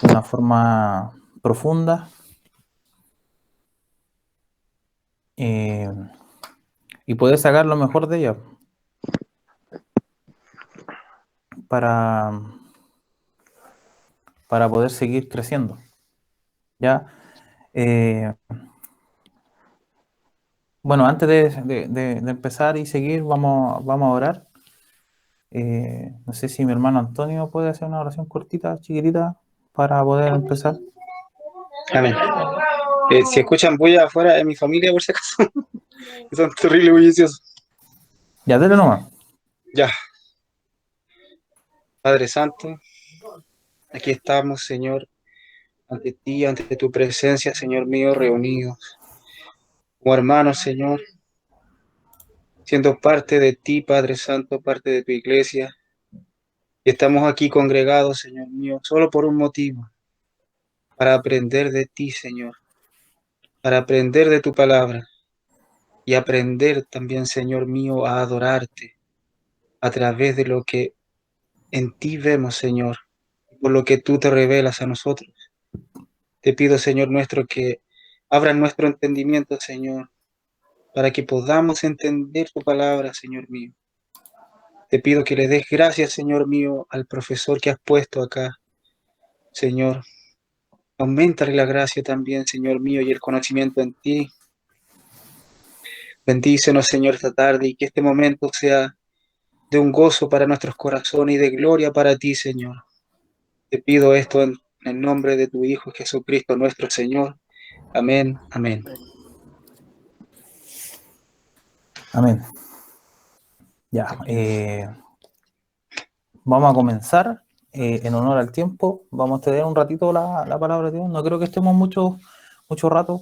de una forma profunda eh, y poder sacar lo mejor de ella para, para poder seguir creciendo. ¿Ya? Eh, bueno, antes de empezar y seguir, vamos a orar. No sé si mi hermano Antonio puede hacer una oración cortita, chiquitita, para poder empezar. Amén. Si escuchan bulla afuera, es mi familia, por si acaso. Son terribles bulliciosos. Ya, dele nomás. Ya, Padre Santo, aquí estamos, Señor, ante ti, ante tu presencia, Señor mío, reunidos como hermanos, Señor, siendo parte de ti, Padre Santo, parte de tu iglesia. Y estamos aquí congregados, Señor mío, solo por un motivo, para aprender de ti, Señor, para aprender de tu palabra y aprender también, Señor mío, a adorarte a través de lo que en ti vemos, Señor, por lo que tú te revelas a nosotros. Te pido, Señor nuestro, que abran nuestro entendimiento, Señor, para que podamos entender tu palabra, Señor mío. Te pido que le des gracias, Señor mío, al profesor que has puesto acá, Señor. Auméntale la gracia también, Señor mío, y el conocimiento en ti. Bendícenos, Señor, esta tarde y que este momento sea de un gozo para nuestros corazones y de gloria para ti, Señor. Te pido esto en el nombre de tu Hijo Jesucristo, nuestro Señor. Amén, amén. Amén. Ya, vamos a comenzar en honor al tiempo. Vamos a tener un ratito la palabra de Dios. No creo que estemos mucho rato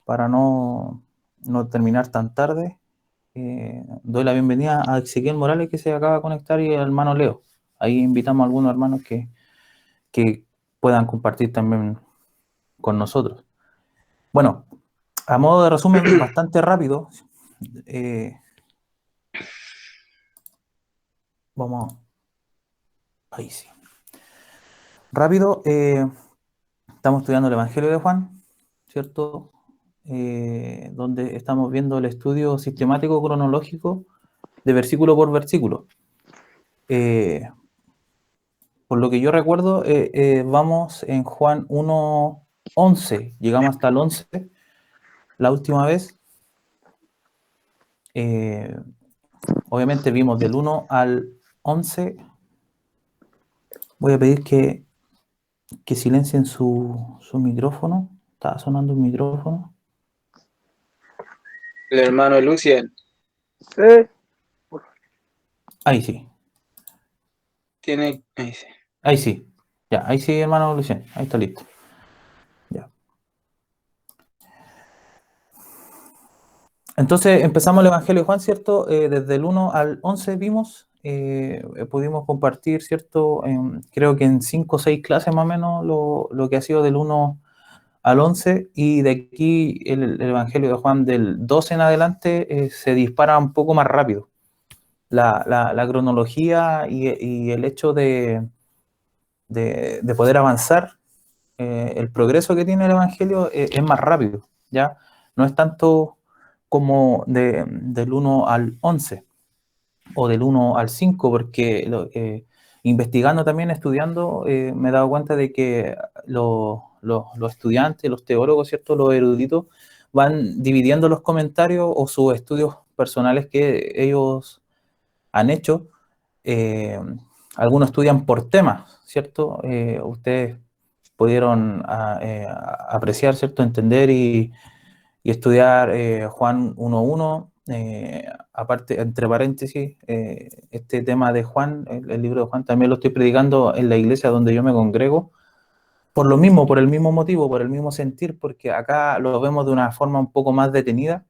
para no terminar tan tarde. Doy la bienvenida a Ezequiel Morales, que se acaba de conectar, y al hermano Leo. Ahí invitamos a algunos hermanos que puedan compartir también con nosotros. Bueno, a modo de resumen bastante rápido, eh, vamos, ahí sí. Rápido, estamos estudiando el Evangelio de Juan, ¿cierto? Donde estamos viendo el estudio sistemático cronológico de versículo por versículo. Eh, por lo que yo recuerdo, vamos en Juan 1:11, llegamos hasta el 11 la última vez. Eh, obviamente vimos del 1 al 11. Voy a pedir que silencien su micrófono. Estaba sonando un micrófono. El hermano Lucien Sí, Ahí sí, tiene... ahí sí. ahí sí. Ya, ahí sí, hermano Luciano. Ahí está listo. Ya. Entonces empezamos el Evangelio de Juan, ¿cierto? Desde el 1 al 11 vimos, pudimos compartir, ¿cierto? Creo que en 5 o 6 clases más o menos lo que ha sido del 1 al 11, y de aquí el Evangelio de Juan del 12 en adelante se dispara un poco más rápido. La cronología y el hecho de poder avanzar, el progreso que tiene el Evangelio es más rápido, ¿ya? No es tanto como del 1 al 11 o del 1 al 5, porque investigando también, estudiando, me he dado cuenta de que los estudiantes, los teólogos, ¿cierto? Los eruditos van dividiendo los comentarios o sus estudios personales que ellos han hecho. eh, Algunos estudian por temas, ¿cierto? Ustedes pudieron apreciar, ¿cierto? Entender y estudiar Juan 1:1, aparte, entre paréntesis, este tema de Juan, el libro de Juan, también lo estoy predicando en la iglesia donde yo me congrego, por lo mismo, por el mismo motivo, por el mismo sentir, porque acá lo vemos de una forma un poco más detenida,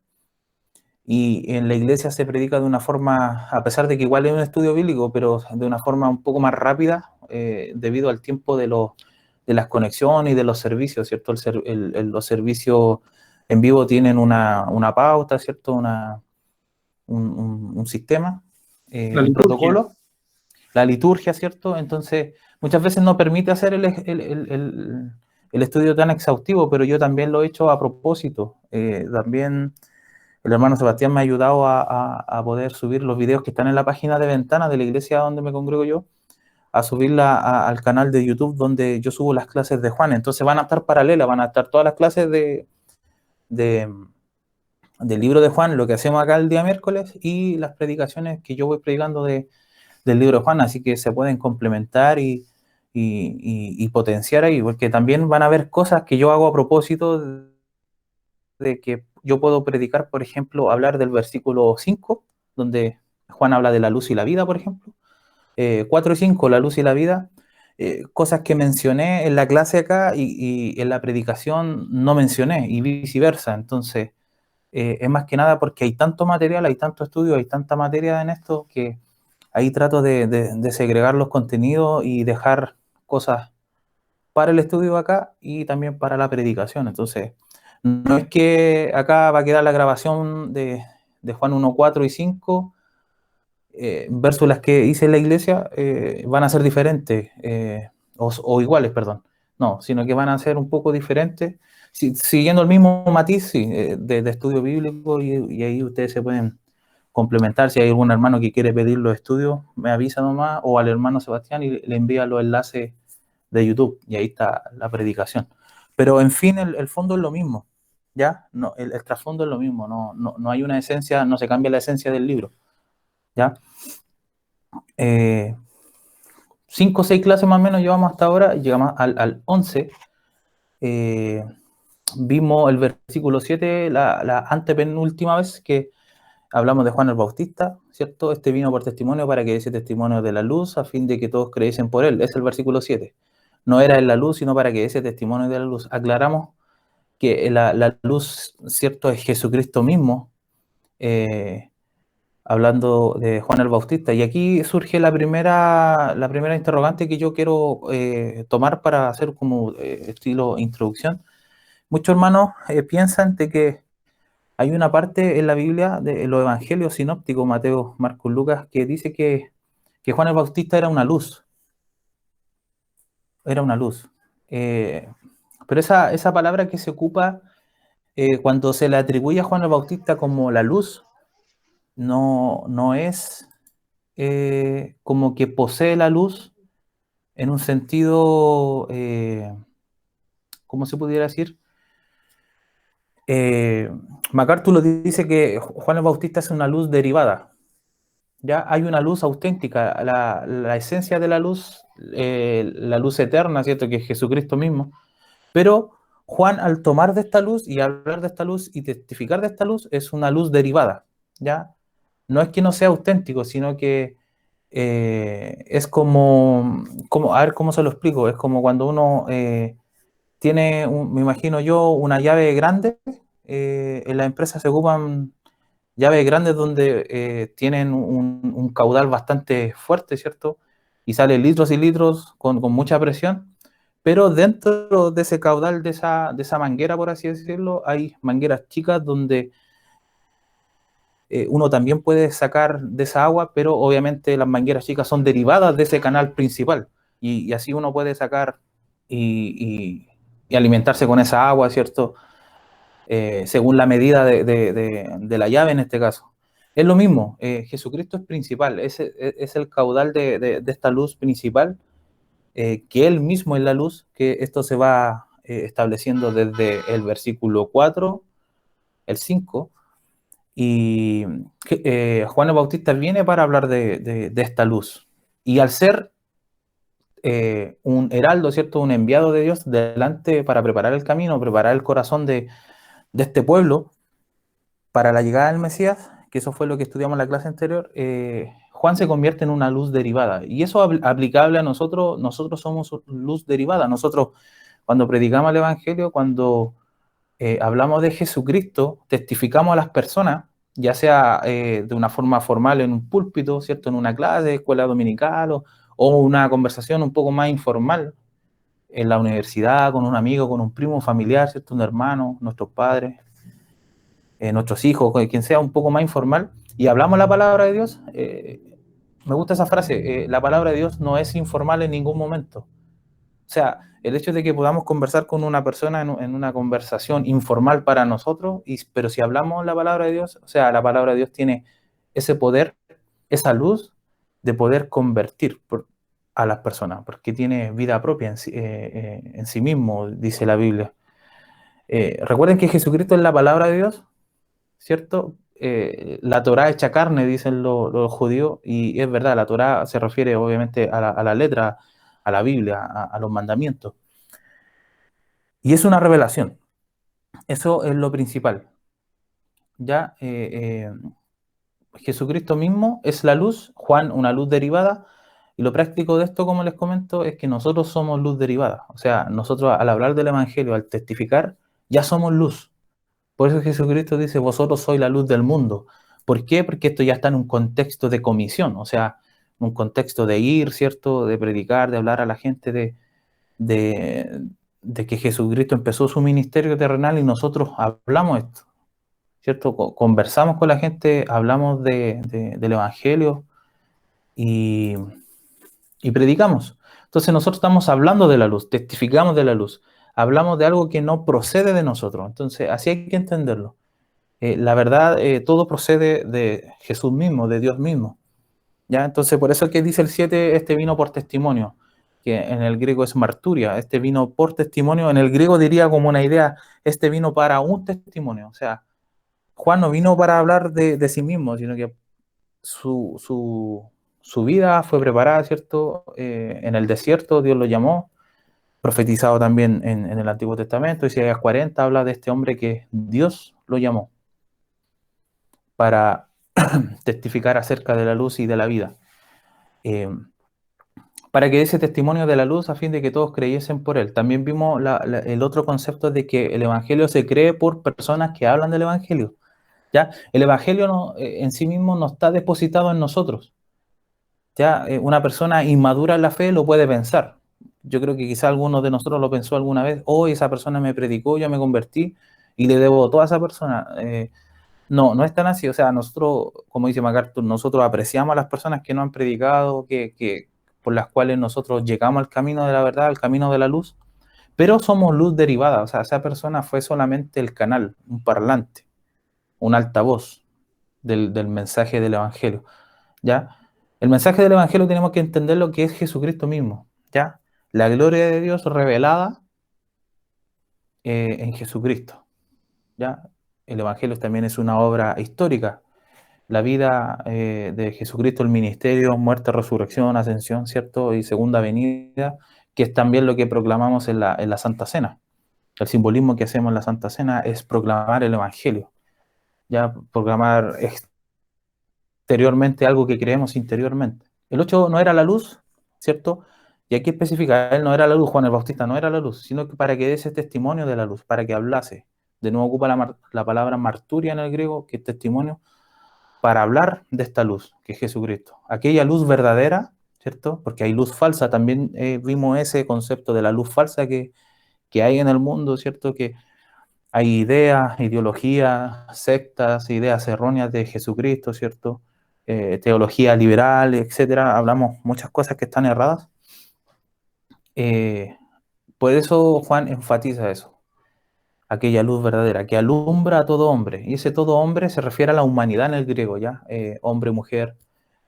y en la iglesia se predica de una forma, a pesar de que igual es un estudio bíblico, pero de una forma un poco más rápida, debido al tiempo de las conexiones y de los servicios, ¿cierto? Los servicios en vivo tienen una pauta, ¿cierto? Un sistema, La un liturgia. protocolo, la liturgia, ¿cierto? Entonces, muchas veces no permite hacer el estudio tan exhaustivo, pero yo también lo he hecho a propósito. También el hermano Sebastián me ha ayudado a poder subir los videos que están en la página de Ventana de la iglesia donde me congrego yo, a subirla al canal de YouTube donde yo subo las clases de Juan. Entonces van a estar paralelas, van a estar todas las clases de, del libro de Juan, lo que hacemos acá el día miércoles, y las predicaciones que yo voy predicando del libro de Juan, así que se pueden complementar y potenciar ahí, porque también van a haber cosas que yo hago a propósito de que yo puedo predicar, por ejemplo, hablar del versículo 5 donde Juan habla de la luz y la vida, por ejemplo. 4 y 5 la luz y la vida, cosas que mencioné en la clase acá y en la predicación no mencioné, y viceversa. Entonces, es más que nada porque hay tanto material, hay tanto estudio, hay tanta materia en esto que ahí trato de segregar los contenidos y dejar cosas para el estudio acá y también para la predicación. Entonces, no es que acá va a quedar la grabación de Juan 1, 4 y 5 versus las que hice en la iglesia, van a ser diferentes, o iguales, perdón. No, sino que van a ser un poco diferentes, siguiendo el mismo matiz, sí, de estudio bíblico, y ahí ustedes se pueden complementar. Si hay algún hermano que quiere pedir los estudios, me avisa nomás, o al hermano Sebastián y le envía los enlaces de YouTube, y ahí está la predicación. Pero en fin, el fondo es lo mismo, ¿ya? No, el trasfondo es lo mismo, no hay una esencia, no se cambia la esencia del libro, ¿ya? 5 o 6 clases más o menos llevamos hasta ahora, llegamos al 11. eh, Vimos el versículo 7 la antepenúltima vez que hablamos de Juan el Bautista, ¿cierto? Este vino por testimonio para que diese testimonio de la luz, a fin de que todos creyesen por él. Es el versículo 7. No era en la luz, sino para que diese testimonio de la luz. Aclaramos que la luz, ¿cierto? Es Jesucristo mismo, hablando de Juan el Bautista. Y aquí surge la primera interrogante que yo quiero tomar para hacer como estilo introducción. Muchos hermanos piensan de que hay una parte en la Biblia, de los evangelios sinópticos, Mateo, Marcos, Lucas, que dice que Juan el Bautista era una luz, era una luz. Eh, pero esa palabra que se ocupa cuando se le atribuye a Juan el Bautista como la luz, no es como que posee la luz en un sentido, ¿cómo se pudiera decir? Eh, MacArthur lo dice que Juan el Bautista es una luz derivada. Ya hay una luz auténtica, la esencia de la luz eterna, ¿cierto? Que es Jesucristo mismo. Pero Juan, al tomar de esta luz y hablar de esta luz y testificar de esta luz, es una luz derivada, ¿ya? No es que no sea auténtico, sino que es a ver cómo se lo explico, es como cuando uno tiene, me imagino yo, una llave grande, en la empresa se ocupan llaves grandes donde tienen un caudal bastante fuerte, ¿cierto? Y salen litros y litros con mucha presión, pero dentro de ese caudal, de esa manguera, por así decirlo, hay mangueras chicas donde uno también puede sacar de esa agua, pero obviamente las mangueras chicas son derivadas de ese canal principal, y así uno puede sacar y alimentarse con esa agua, ¿cierto? Según la medida de la llave en este caso. Es lo mismo, Jesucristo es principal, es el caudal de esta luz principal, que Él mismo es la luz, que esto se va estableciendo desde el versículo 4, el 5, y Juan el Bautista viene para hablar de esta luz. Y al ser un heraldo, ¿cierto? Un enviado de Dios delante para preparar el camino, preparar el corazón de este pueblo, para la llegada del Mesías, que eso fue lo que estudiamos en la clase anterior, Juan se convierte en una luz derivada. Y eso aplicable a nosotros somos luz derivada. Nosotros, cuando predicamos el Evangelio, cuando hablamos de Jesucristo, testificamos a las personas, ya sea de una forma formal en un púlpito, ¿cierto? En una clase, escuela dominical, o una conversación un poco más informal en la universidad, con un amigo, con un primo familiar, ¿cierto? Un hermano, nuestros padres, nuestros hijos, quien sea un poco más informal, y hablamos la palabra de Dios, me gusta esa frase, la palabra de Dios no es informal en ningún momento. O sea, el hecho de que podamos conversar con una persona en una conversación informal para nosotros, pero si hablamos la palabra de Dios, o sea, la palabra de Dios tiene ese poder, esa luz de poder convertir a las personas, porque tiene vida propia en sí mismo, dice la Biblia. Recuerden que Jesucristo es la palabra de Dios, ¿cierto? La Torá hecha carne, dicen los judíos, y es verdad, la Torá se refiere obviamente a la letra, a la Biblia, a los mandamientos. Y es una revelación, eso es lo principal. Ya Jesucristo mismo es la luz, Juan una luz derivada, y lo práctico de esto, como les comento, es que nosotros somos luz derivada. O sea, nosotros al hablar del Evangelio, al testificar, ya somos luz. Por eso Jesucristo dice, vosotros sois la luz del mundo. ¿Por qué? Porque esto ya está en un contexto de comisión, o sea, un contexto de ir, ¿cierto? De predicar, de hablar a la gente, de, de que Jesucristo empezó su ministerio terrenal y nosotros hablamos esto, ¿cierto? Conversamos con la gente, hablamos del Evangelio y, y predicamos. Entonces nosotros estamos hablando de la luz, testificamos de la luz, hablamos de algo que no procede de nosotros. Entonces así hay que entenderlo. La verdad, todo procede de Jesús mismo, de Dios mismo. ¿Ya? Entonces, por eso es que dice el 7, este vino por testimonio, que en el griego es marturia, este vino por testimonio, en el griego diría como una idea, este vino para un testimonio. O sea, Juan no vino para hablar de sí mismo, sino que su vida fue preparada, ¿cierto? En el desierto Dios lo llamó, profetizado también en el Antiguo Testamento, Isaías 40 habla de este hombre que Dios lo llamó para testificar acerca de la luz y de la vida. Eh, para que ese testimonio de la luz a fin de que todos creyesen por él. También vimos el otro concepto de que el Evangelio se cree por personas que hablan del Evangelio. ¿Ya? El Evangelio no, en sí mismo no está depositado en nosotros. ¿Ya? Una persona inmadura en la fe lo puede pensar. Yo creo que quizá alguno de nosotros lo pensó alguna vez, hoy esa persona me predicó, yo me convertí y le debo todo a esa persona. No, no es tan así. O sea, nosotros, como dice MacArthur, nosotros apreciamos a las personas que no han predicado, por las cuales nosotros llegamos al camino de la verdad, al camino de la luz, pero somos luz derivada. O sea, esa persona fue solamente el canal, un parlante, un altavoz del mensaje del Evangelio, ¿ya? El mensaje del Evangelio tenemos que entender lo que es Jesucristo mismo, ¿ya? La gloria de Dios revelada en Jesucristo, ¿ya? El Evangelio también es una obra histórica, la vida de Jesucristo, el ministerio, muerte, resurrección, ascensión, ¿cierto? Y segunda venida, que es también lo que proclamamos en la Santa Cena. El simbolismo que hacemos en la Santa Cena es proclamar el Evangelio, ya proclamar exteriormente algo que creemos interiormente. El 8 no era la luz, ¿cierto? Y hay que especificar, él no era la luz, Juan el Bautista no era la luz, sino que para que dé ese testimonio de la luz, para que hablase. De nuevo ocupa la palabra marturia en el griego, que es testimonio, para hablar de esta luz, que es Jesucristo. Aquella luz verdadera, ¿cierto? Porque hay luz falsa, también vimos ese concepto de la luz falsa que hay en el mundo, ¿cierto? Que hay ideas, ideologías, sectas, ideas erróneas de Jesucristo, ¿cierto? Teología liberal, etcétera. Hablamos muchas cosas que están erradas. Eh, por eso Juan enfatiza eso, aquella luz verdadera, que alumbra a todo hombre. Y ese todo hombre se refiere a la humanidad en el griego, ¿ya? Hombre, mujer,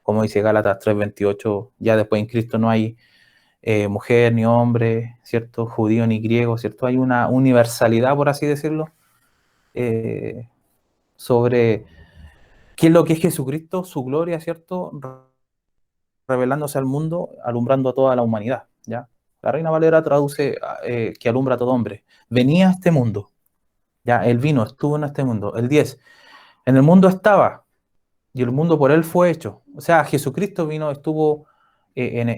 como dice Gálatas 3:28, ya después en Cristo no hay mujer ni hombre, ¿cierto? Judío ni griego, ¿cierto? Hay una universalidad, por así decirlo, eh, sobre qué es lo que es Jesucristo, su gloria, ¿cierto? Revelándose al mundo, alumbrando a toda la humanidad, ¿ya? La Reina Valera traduce que alumbra a todo hombre. Venía a este mundo, ya, él vino, estuvo en este mundo. El 10, en el mundo estaba, y el mundo por él fue hecho. O sea, Jesucristo vino, estuvo en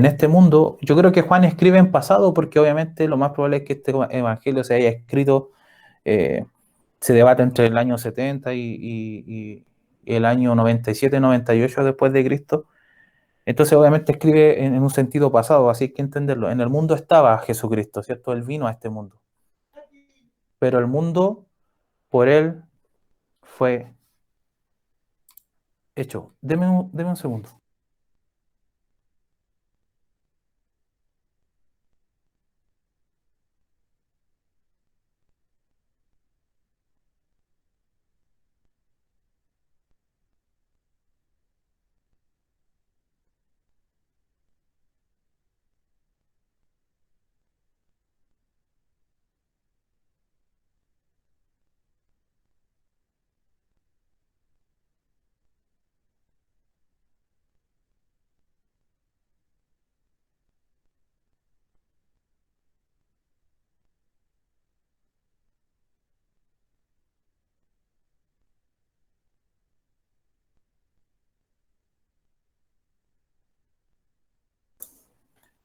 este mundo. Yo creo que Juan escribe en pasado porque obviamente lo más probable es que este evangelio se haya escrito, eh, se debate entre el año 70 y el año 97, 98 después de Cristo. Entonces obviamente escribe en un sentido pasado, así hay que entenderlo. En el mundo estaba Jesucristo, ¿cierto? Él vino a este mundo. Pero el mundo por él fue Hecho. Deme un segundo.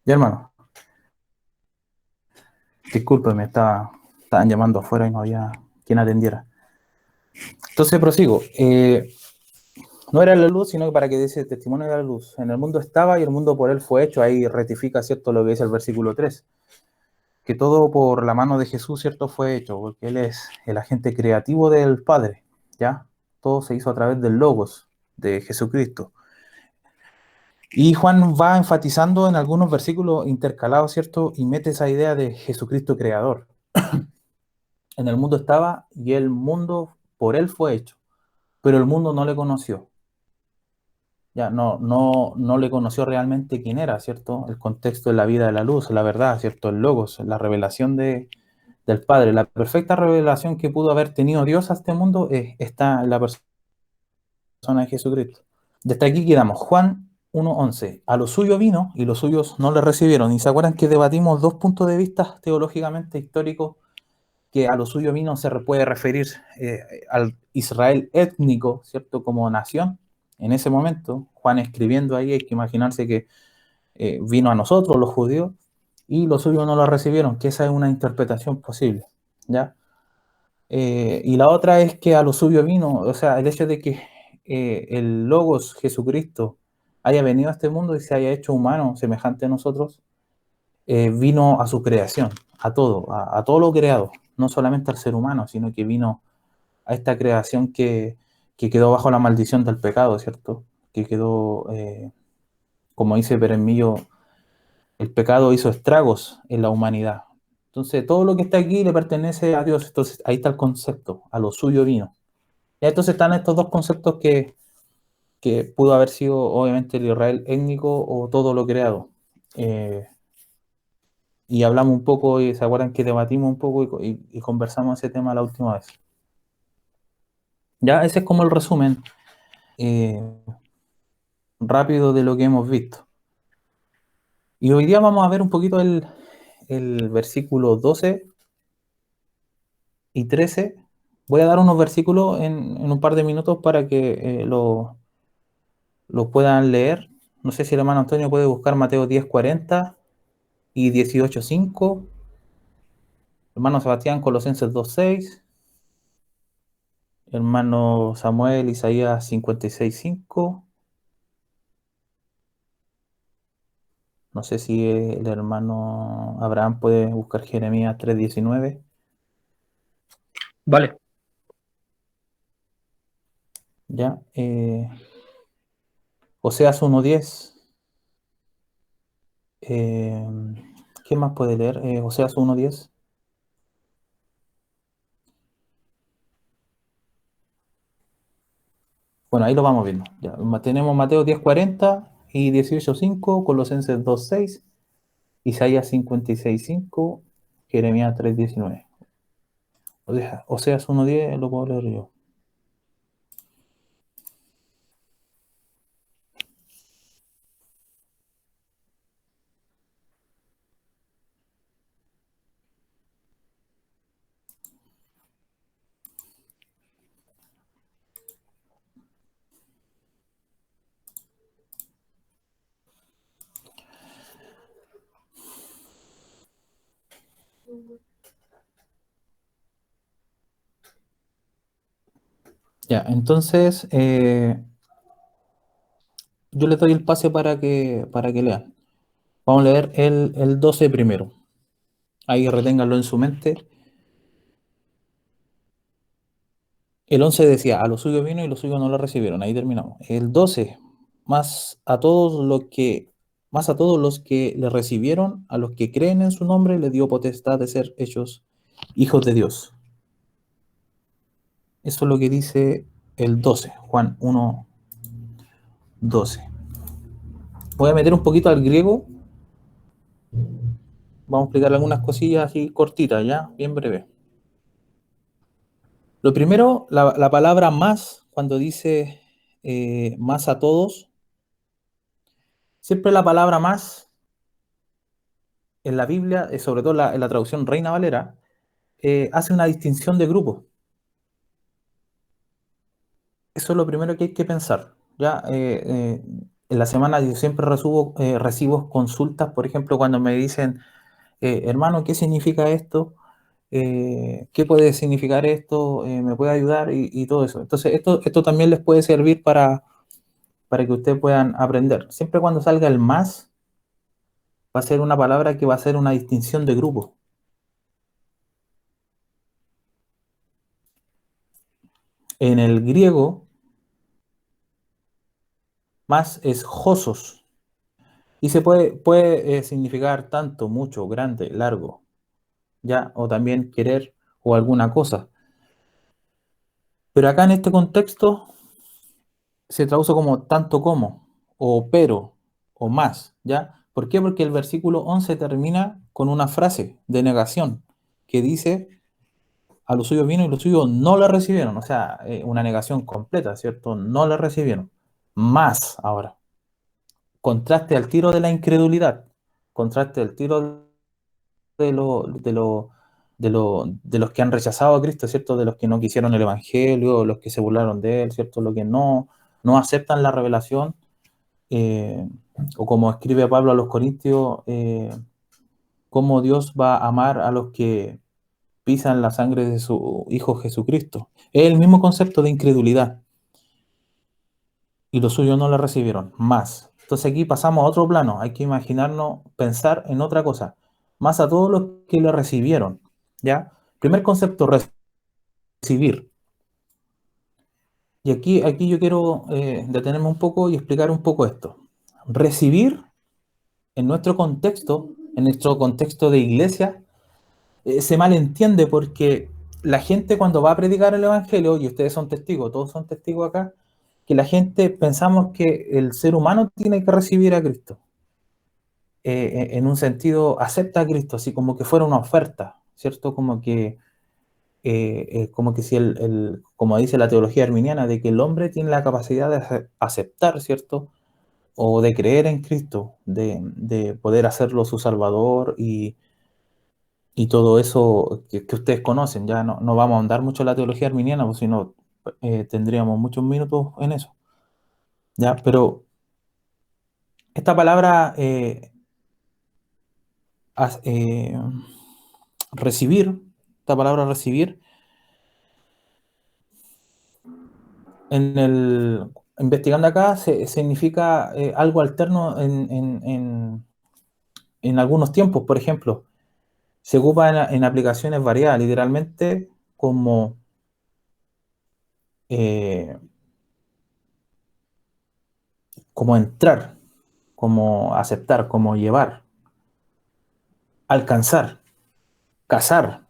Ya, hermano, discúlpeme, estaban llamando afuera y no había quien atendiera. Entonces prosigo. No era la luz, sino que para que dice testimonio de la luz. En el mundo estaba y el mundo por él fue hecho. Ahí rectifica, ¿cierto?, lo que dice el versículo 3, que todo por la mano de Jesús, ¿cierto?, fue hecho, porque Él es el agente creativo del Padre, ¿ya? Todo se hizo a través del Logos, de Jesucristo. Y Juan va enfatizando en algunos versículos intercalados, ¿cierto?, y mete esa idea de Jesucristo creador. En el mundo estaba y el mundo por Él fue hecho, pero el mundo no le conoció. Ya no le conoció realmente quién era, ¿cierto? El contexto de la vida de la luz, la verdad, ¿cierto? El logos, la revelación del Padre, la perfecta revelación que pudo haber tenido Dios a este mundo está en la persona de Jesucristo. Desde aquí quedamos. Juan 1:11. A lo suyo vino y los suyos no le recibieron. ¿Y se acuerdan que debatimos dos puntos de vista teológicamente históricos? Que a lo suyo vino se puede referir al Israel étnico, ¿cierto? Como nación. En ese momento, Juan escribiendo ahí, hay que imaginarse que vino a nosotros, los judíos, y los suyos no lo recibieron, que esa es una interpretación posible, ¿ya? Y la otra es que a lo suyo vino, o sea, el hecho de que el Logos, Jesucristo, haya venido a este mundo y se haya hecho humano, semejante a nosotros, vino a su creación, a todo lo creado, no solamente al ser humano, sino que vino a esta creación que quedó bajo la maldición del pecado, ¿cierto? Que quedó, como dice Peremillo, el pecado hizo estragos en la humanidad. Entonces, todo lo que está aquí le pertenece a Dios. Entonces, ahí está el concepto, a lo suyo vino. Y entonces están estos dos conceptos que pudo haber sido, obviamente, el Israel étnico o todo lo creado. Eh, y hablamos un poco, y se acuerdan que debatimos un poco y conversamos ese tema la última vez. Ya, ese es como el resumen eh, rápido de lo que hemos visto. Y hoy día vamos a ver un poquito el versículo 12 y 13. Voy a dar unos versículos en un par de minutos para que lo puedan leer. No sé si el hermano Antonio puede buscar Mateo 10:40 y 18:5. Hermano Sebastián, Colosenses 2:6. Hermano Samuel, Isaías 56:5. No sé si el hermano Abraham puede buscar Jeremías 3:19. Vale, Ya. Oseas 1:10. Eh, ¿Qué más puede leer? Oseas 1:10. Bueno, ahí lo vamos viendo. Ya, tenemos Mateo 10:40 y 18:5, Colosenses 2:6, Isaías 56:5, Jeremías 3:19. Oseas 1:10 lo puedo leer yo. Ya, entonces yo les doy el pase para que lean. Vamos a leer el 12 primero. Ahí reténganlo en su mente. El 11 decía, a los suyos vino y los suyos no lo recibieron. Ahí terminamos. El 12, más a todos los que le recibieron, a los que creen en su nombre, le dio potestad de ser hechos hijos de Dios. Eso es lo que dice el 12, Juan 1, 12. Voy a meter un poquito al griego. Vamos a explicar algunas cosillas así cortitas, ¿ya? Bien breve. Lo primero, la palabra más, cuando dice más a todos, siempre la palabra más en la Biblia, sobre todo en la traducción Reina Valera, hace una distinción de grupos. Eso es lo primero que hay que pensar. Ya, en la semana yo siempre recibo consultas, por ejemplo, cuando me dicen, hermano, ¿qué significa esto? ¿Qué puede significar esto? ¿Me puede ayudar? Y todo eso. Entonces, esto también les puede servir para que ustedes puedan aprender. Siempre cuando salga el más, va a ser una palabra que va a ser una distinción de grupo. En el griego, más es josos. Y puede significar tanto, mucho, grande, largo, ¿ya? O también querer o alguna cosa. Pero acá en este contexto se traduce como tanto como, o pero, o más, ¿ya? ¿Por qué? Porque el versículo 11 termina con una frase de negación que dice, a los suyos vino y los suyos no le recibieron. O sea, una negación completa, ¿cierto? No le recibieron. Más ahora. Contraste al tiro de la incredulidad. Contraste al tiro de, lo, de, lo, de los que han rechazado a Cristo, ¿cierto? De los que no quisieron el Evangelio, los que se burlaron de él, ¿cierto? Los que no aceptan la revelación, eh, o como escribe Pablo a los Corintios, cómo Dios va a amar a los que pisan la sangre de su Hijo Jesucristo. Es el mismo concepto de incredulidad. Y los suyos no la recibieron, más. Entonces aquí pasamos a otro plano, hay que imaginarnos, pensar en otra cosa, más a todos los que le recibieron, ¿ya? Primer concepto, recibir. Y aquí yo quiero detenerme un poco y explicar un poco esto. Recibir en nuestro contexto de iglesia, se malentiende porque la gente cuando va a predicar el Evangelio, y ustedes son testigos, todos son testigos acá, que la gente pensamos que el ser humano tiene que recibir a Cristo. En un sentido, acepta a Cristo, así como que fuera una oferta, ¿cierto? Como que si como dice la teología arminiana, de que el hombre tiene la capacidad de aceptar, ¿cierto? O de creer en Cristo, de poder hacerlo su Salvador y todo eso que ustedes conocen. Ya no vamos a ahondar mucho en la teología arminiana, porque si no, tendríamos muchos minutos en eso. ¿Ya? Pero esta palabra as- eh, recibir, esta palabra recibir, investigando acá, significa algo alterno en algunos tiempos. Por ejemplo, se ocupa en aplicaciones variadas, literalmente como, eh, como entrar, como aceptar, como llevar, alcanzar, cazar.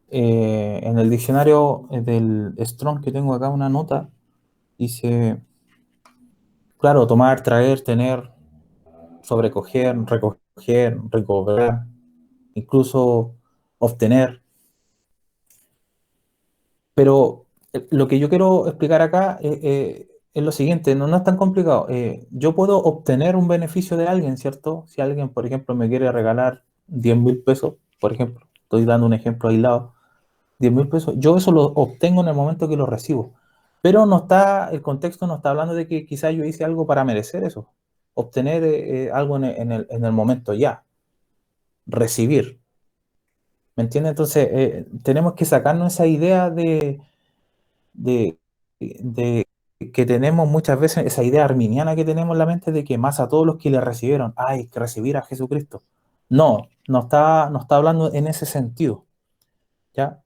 En el diccionario del Strong que tengo acá una nota, dice, claro, tomar, traer, tener, sobrecoger, recoger, recobrar, incluso obtener. Pero lo que yo quiero explicar acá es lo siguiente, no es tan complicado. Yo puedo obtener un beneficio de alguien, ¿cierto? Si alguien, por ejemplo, me quiere regalar 10.000 pesos, por ejemplo, estoy dando un ejemplo aislado, 10.000 pesos, yo eso lo obtengo en el momento que lo recibo. Pero el contexto no está hablando de que quizás yo hice algo para merecer eso. Obtener algo en el momento ya, recibir. ¿Me entiendes? Entonces, tenemos que sacarnos esa idea de, de que tenemos muchas veces, esa idea arminiana que tenemos en la mente de que más a todos los que le recibieron, hay que recibir a Jesucristo. No está hablando en ese sentido, ¿ya?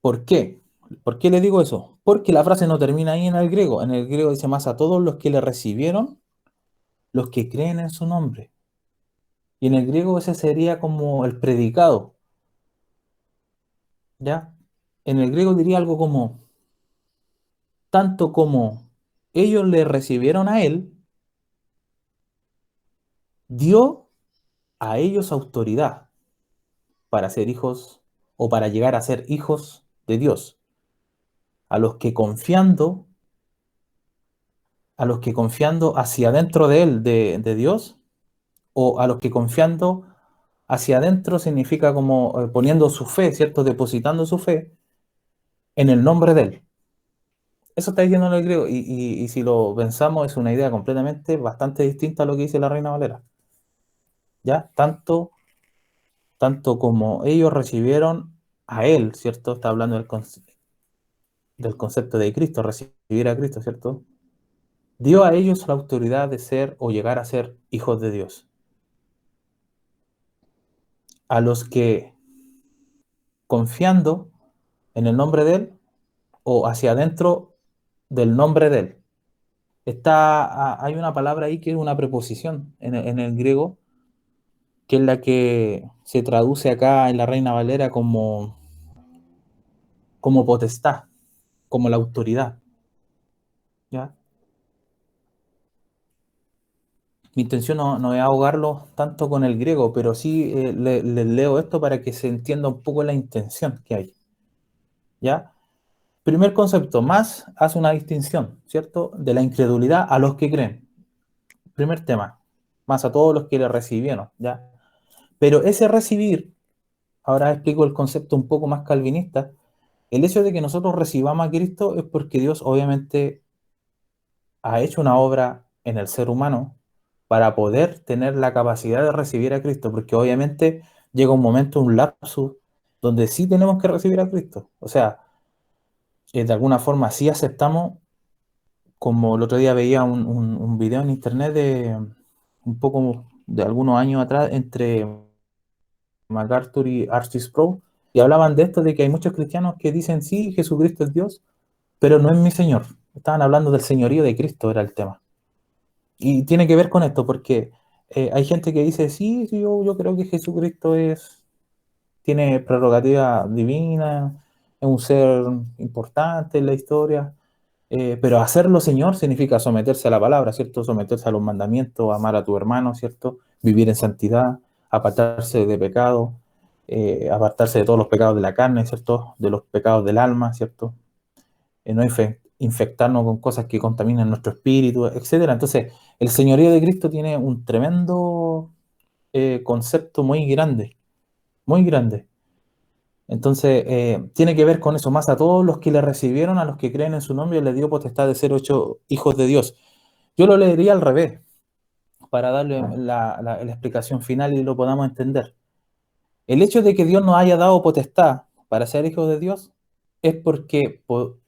¿Por qué? ¿Por qué le digo eso? Porque la frase no termina ahí en el griego. En el griego dice más a todos los que le recibieron, los que creen en su nombre. Y en el griego ese sería como el predicado, ¿ya? En el griego diría algo como, tanto como ellos le recibieron a él, dio a ellos autoridad para ser hijos o para llegar a ser hijos de Dios, a los que confiando, a los que confiando hacia adentro de él, de Dios, o a los que confiando hacia adentro significa como poniendo su fe, ¿cierto? Depositando su fe en el nombre de él. Eso está diciendo en el griego, y si lo pensamos, es una idea completamente bastante distinta a lo que dice la Reina Valera. ¿Ya? Tanto como ellos recibieron a él, ¿cierto? Está hablando del concepto de Cristo, recibir a Cristo, ¿cierto? Dio a ellos la autoridad de ser o llegar a ser hijos de Dios. A los que confiando en el nombre de él o hacia adentro del nombre de él. Hay una palabra ahí que es una preposición en el griego, que es la que se traduce acá en la Reina Valera como potestad, como la autoridad. ¿Ya? Mi intención no es ahogarlo tanto con el griego, pero sí les leo esto para que se entienda un poco la intención que hay. ¿Ya? Primer concepto, más hace una distinción, ¿cierto? De la incredulidad a los que creen. Primer tema, más a todos los que le recibieron, ¿ya? Pero ese recibir, ahora explico el concepto un poco más calvinista, el hecho de que nosotros recibamos a Cristo es porque Dios obviamente ha hecho una obra en el ser humano para poder tener la capacidad de recibir a Cristo, porque obviamente llega un momento, un lapsus, donde sí tenemos que recibir a Cristo. O sea, de alguna forma sí aceptamos, como el otro día veía un video en internet de un poco de algunos años atrás entre MacArthur y Archie Sproul, y hablaban de esto, de que hay muchos cristianos que dicen, sí, Jesucristo es Dios, pero no es mi Señor. Estaban hablando del señorío de Cristo, era el tema. Y tiene que ver con esto, porque hay gente que dice, sí, sí, yo creo que Jesucristo tiene prerrogativa divina, es un ser importante en la historia, pero hacerlo Señor significa someterse a la palabra, ¿cierto? Someterse a los mandamientos, amar a tu hermano, ¿cierto? Vivir en santidad, apartarse de pecado, apartarse de todos los pecados de la carne, ¿cierto? De los pecados del alma, ¿cierto? No infectarnos con cosas que contaminan nuestro espíritu, etcétera. Entonces, el señorío de Cristo tiene un tremendo concepto muy grande, muy grande. Entonces, tiene que ver con eso, más a todos los que le recibieron, a los que creen en su nombre, le dio potestad de ser hechos hijos de Dios. Yo lo leería al revés, para darle la explicación final y lo podamos entender. El hecho de que Dios nos haya dado potestad para ser hijos de Dios es porque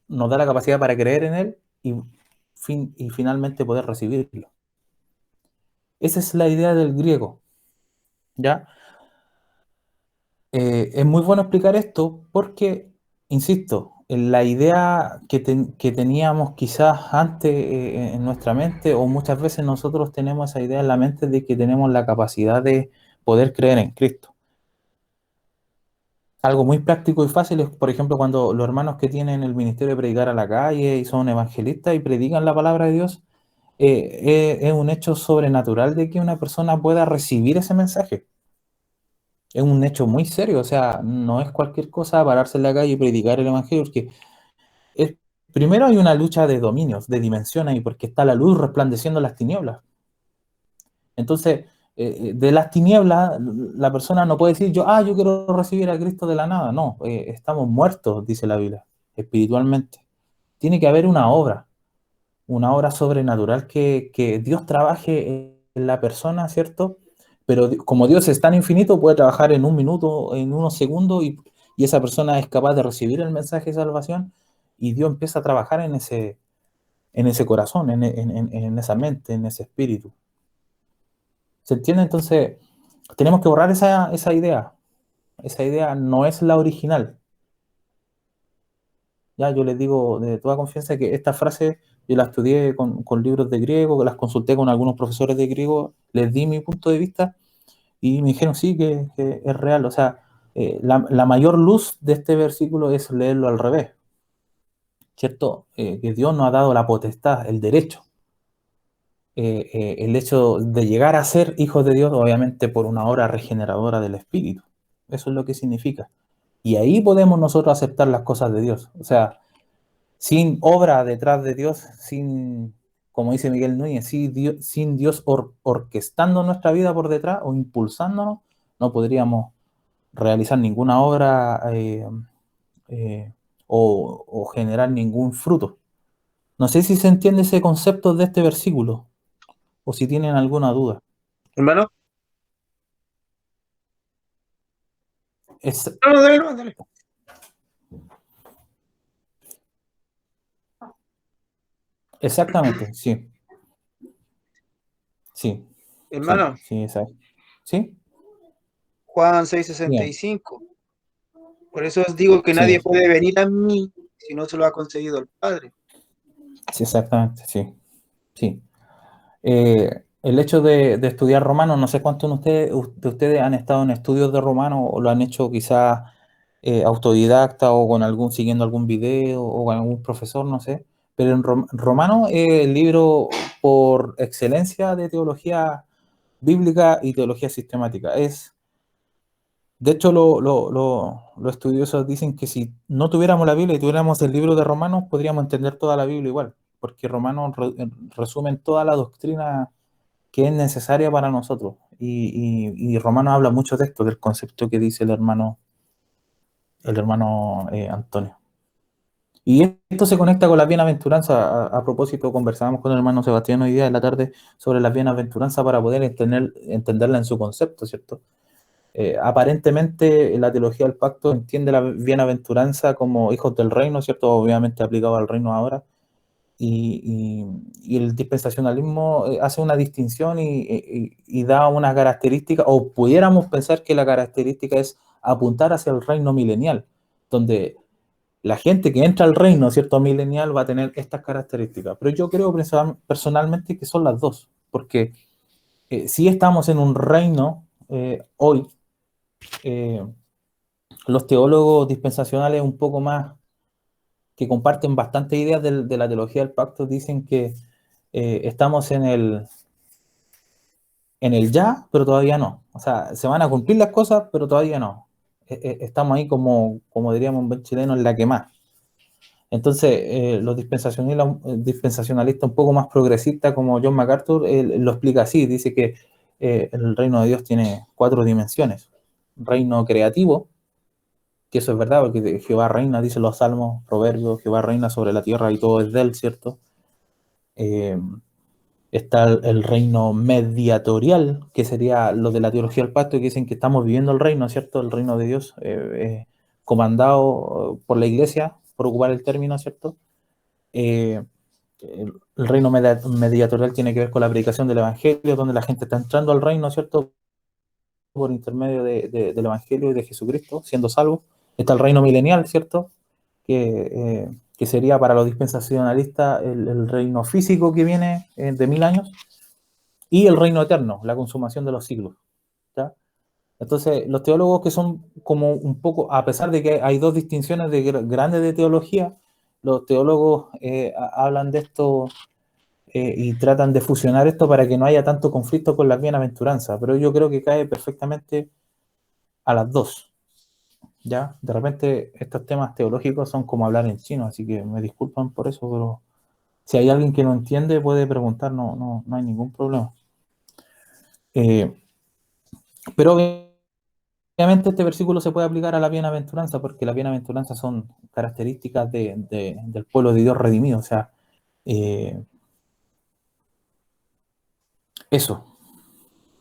nos da la capacidad para creer en Él y finalmente poder recibirlo. Esa es la idea del griego, ¿ya? Es muy bueno explicar esto porque, insisto, en la idea que teníamos quizás antes en nuestra mente, o muchas veces nosotros tenemos esa idea en la mente de que tenemos la capacidad de poder creer en Cristo. Algo muy práctico y fácil es, por ejemplo, cuando los hermanos que tienen el ministerio de predicar a la calle y son evangelistas y predican la palabra de Dios, es un hecho sobrenatural de que una persona pueda recibir ese mensaje. Es un hecho muy serio, o sea, no es cualquier cosa pararse en la calle y predicar el evangelio, porque es, primero hay una lucha de dominios, de dimensiones, y porque está la luz resplandeciendo en las tinieblas. Entonces, de las tinieblas, la persona no puede decir, yo quiero recibir a Cristo de la nada. No, estamos muertos, dice la Biblia, espiritualmente. Tiene que haber una obra sobrenatural que Dios trabaje en la persona, ¿cierto? Pero como Dios es tan infinito, puede trabajar en un minuto, en unos segundos, y esa persona es capaz de recibir el mensaje de salvación, y Dios empieza a trabajar en ese corazón, en esa mente, en ese espíritu. ¿Se entiende? Entonces, tenemos que borrar esa idea. Esa idea no es la original. Ya, yo les digo de toda confianza que esta frase yo la estudié con libros de griego, que las consulté con algunos profesores de griego, les di mi punto de vista y me dijeron sí, que es real. O sea, la mayor luz de este versículo es leerlo al revés, ¿cierto? Que Dios nos ha dado la potestad, el derecho, el hecho de llegar a ser hijos de Dios, obviamente por una obra regeneradora del Espíritu. Eso es lo que significa. Y ahí podemos nosotros aceptar las cosas de Dios. O sea, sin obra detrás de Dios, sin, como dice Miguel Núñez, sin Dios orquestando nuestra vida por detrás o impulsándonos, no podríamos realizar ninguna obra eh, o generar ningún fruto. No sé si se entiende ese concepto de este versículo o si tienen alguna duda. Hermano, Es, no, no, dale, no, dale. exactamente, sí, sí, sí, Hermano, sí, exacto. ¿Sí? Juan 6:65. Bien, Y cinco. Por eso os digo que sí, nadie puede venir a mí si no se lo ha concedido el Padre. sí, exactamente, sí, sí. El hecho de estudiar romano, no sé cuántos de ustedes han estado en estudios de romano o lo han hecho quizás autodidacta o con siguiendo algún video o con algún profesor, no sé. Pero en romano es el libro por excelencia de teología bíblica y teología sistemática. De hecho, los estudiosos dicen que si no tuviéramos la Biblia y tuviéramos el libro de Romanos, podríamos entender toda la Biblia igual, porque Romanos resumen toda la doctrina que es necesaria para nosotros. Y Romano habla mucho de esto, del concepto que dice el hermano Antonio. Y esto se conecta con las bienaventuranzas. A propósito, conversábamos con el hermano Sebastián hoy día en la tarde sobre las bienaventuranzas para poder entenderla en su concepto, ¿cierto? Aparentemente la teología del pacto entiende la bienaventuranza como hijos del reino, ¿cierto? Obviamente aplicado al reino ahora, y el dispensacionalismo hace una distinción y da una característica, o pudiéramos pensar que la característica es apuntar hacia el reino milenial, donde la gente que entra al reino, ¿cierto? Milenial va a tener estas características. Pero yo creo personalmente que son las dos, porque si estamos en un reino hoy, eh, los teólogos dispensacionales un poco más que comparten bastantes ideas de la teología del pacto dicen que estamos en el ya, pero todavía no. O sea, se van a cumplir las cosas, pero todavía no. Estamos ahí como diríamos en buen chileno, en la que más. Entonces, los dispensacionalistas un poco más progresistas, como John MacArthur, lo explica así, dice que el reino de Dios tiene 4 dimensiones. Reino creativo, que eso es verdad, porque Jehová reina, dicen los salmos, proverbios, Jehová reina sobre la tierra y todo es de él, ¿cierto? Eh, Está el reino mediatorial, que sería lo de la teología del pacto, que dicen que estamos viviendo el reino, ¿cierto? El reino de Dios, comandado por la iglesia, por ocupar el término, ¿cierto? Eh, el reino mediatorial tiene que ver con la predicación del evangelio, donde la gente está entrando al reino, ¿cierto? Por intermedio del evangelio y de Jesucristo, siendo salvo. Está el reino milenial, ¿cierto? Que sería para los dispensacionalistas el reino físico que viene de 1000 años, y el reino eterno, la consumación de los siglos. ¿Ya? Entonces, los teólogos que son como un poco, a pesar de que hay dos distinciones grandes de teología, los teólogos hablan de esto y tratan de fusionar esto para que no haya tanto conflicto con las bienaventuranzas, pero yo creo que cae perfectamente a las dos. ¿Ya? De repente estos temas teológicos son como hablar en chino, así que me disculpan por eso, pero si hay alguien que no entiende puede preguntar, no hay ningún problema. Eh, pero obviamente este versículo se puede aplicar a la bienaventuranza, porque las bienaventuranzas son características del pueblo de Dios redimido, o sea, eh, eso.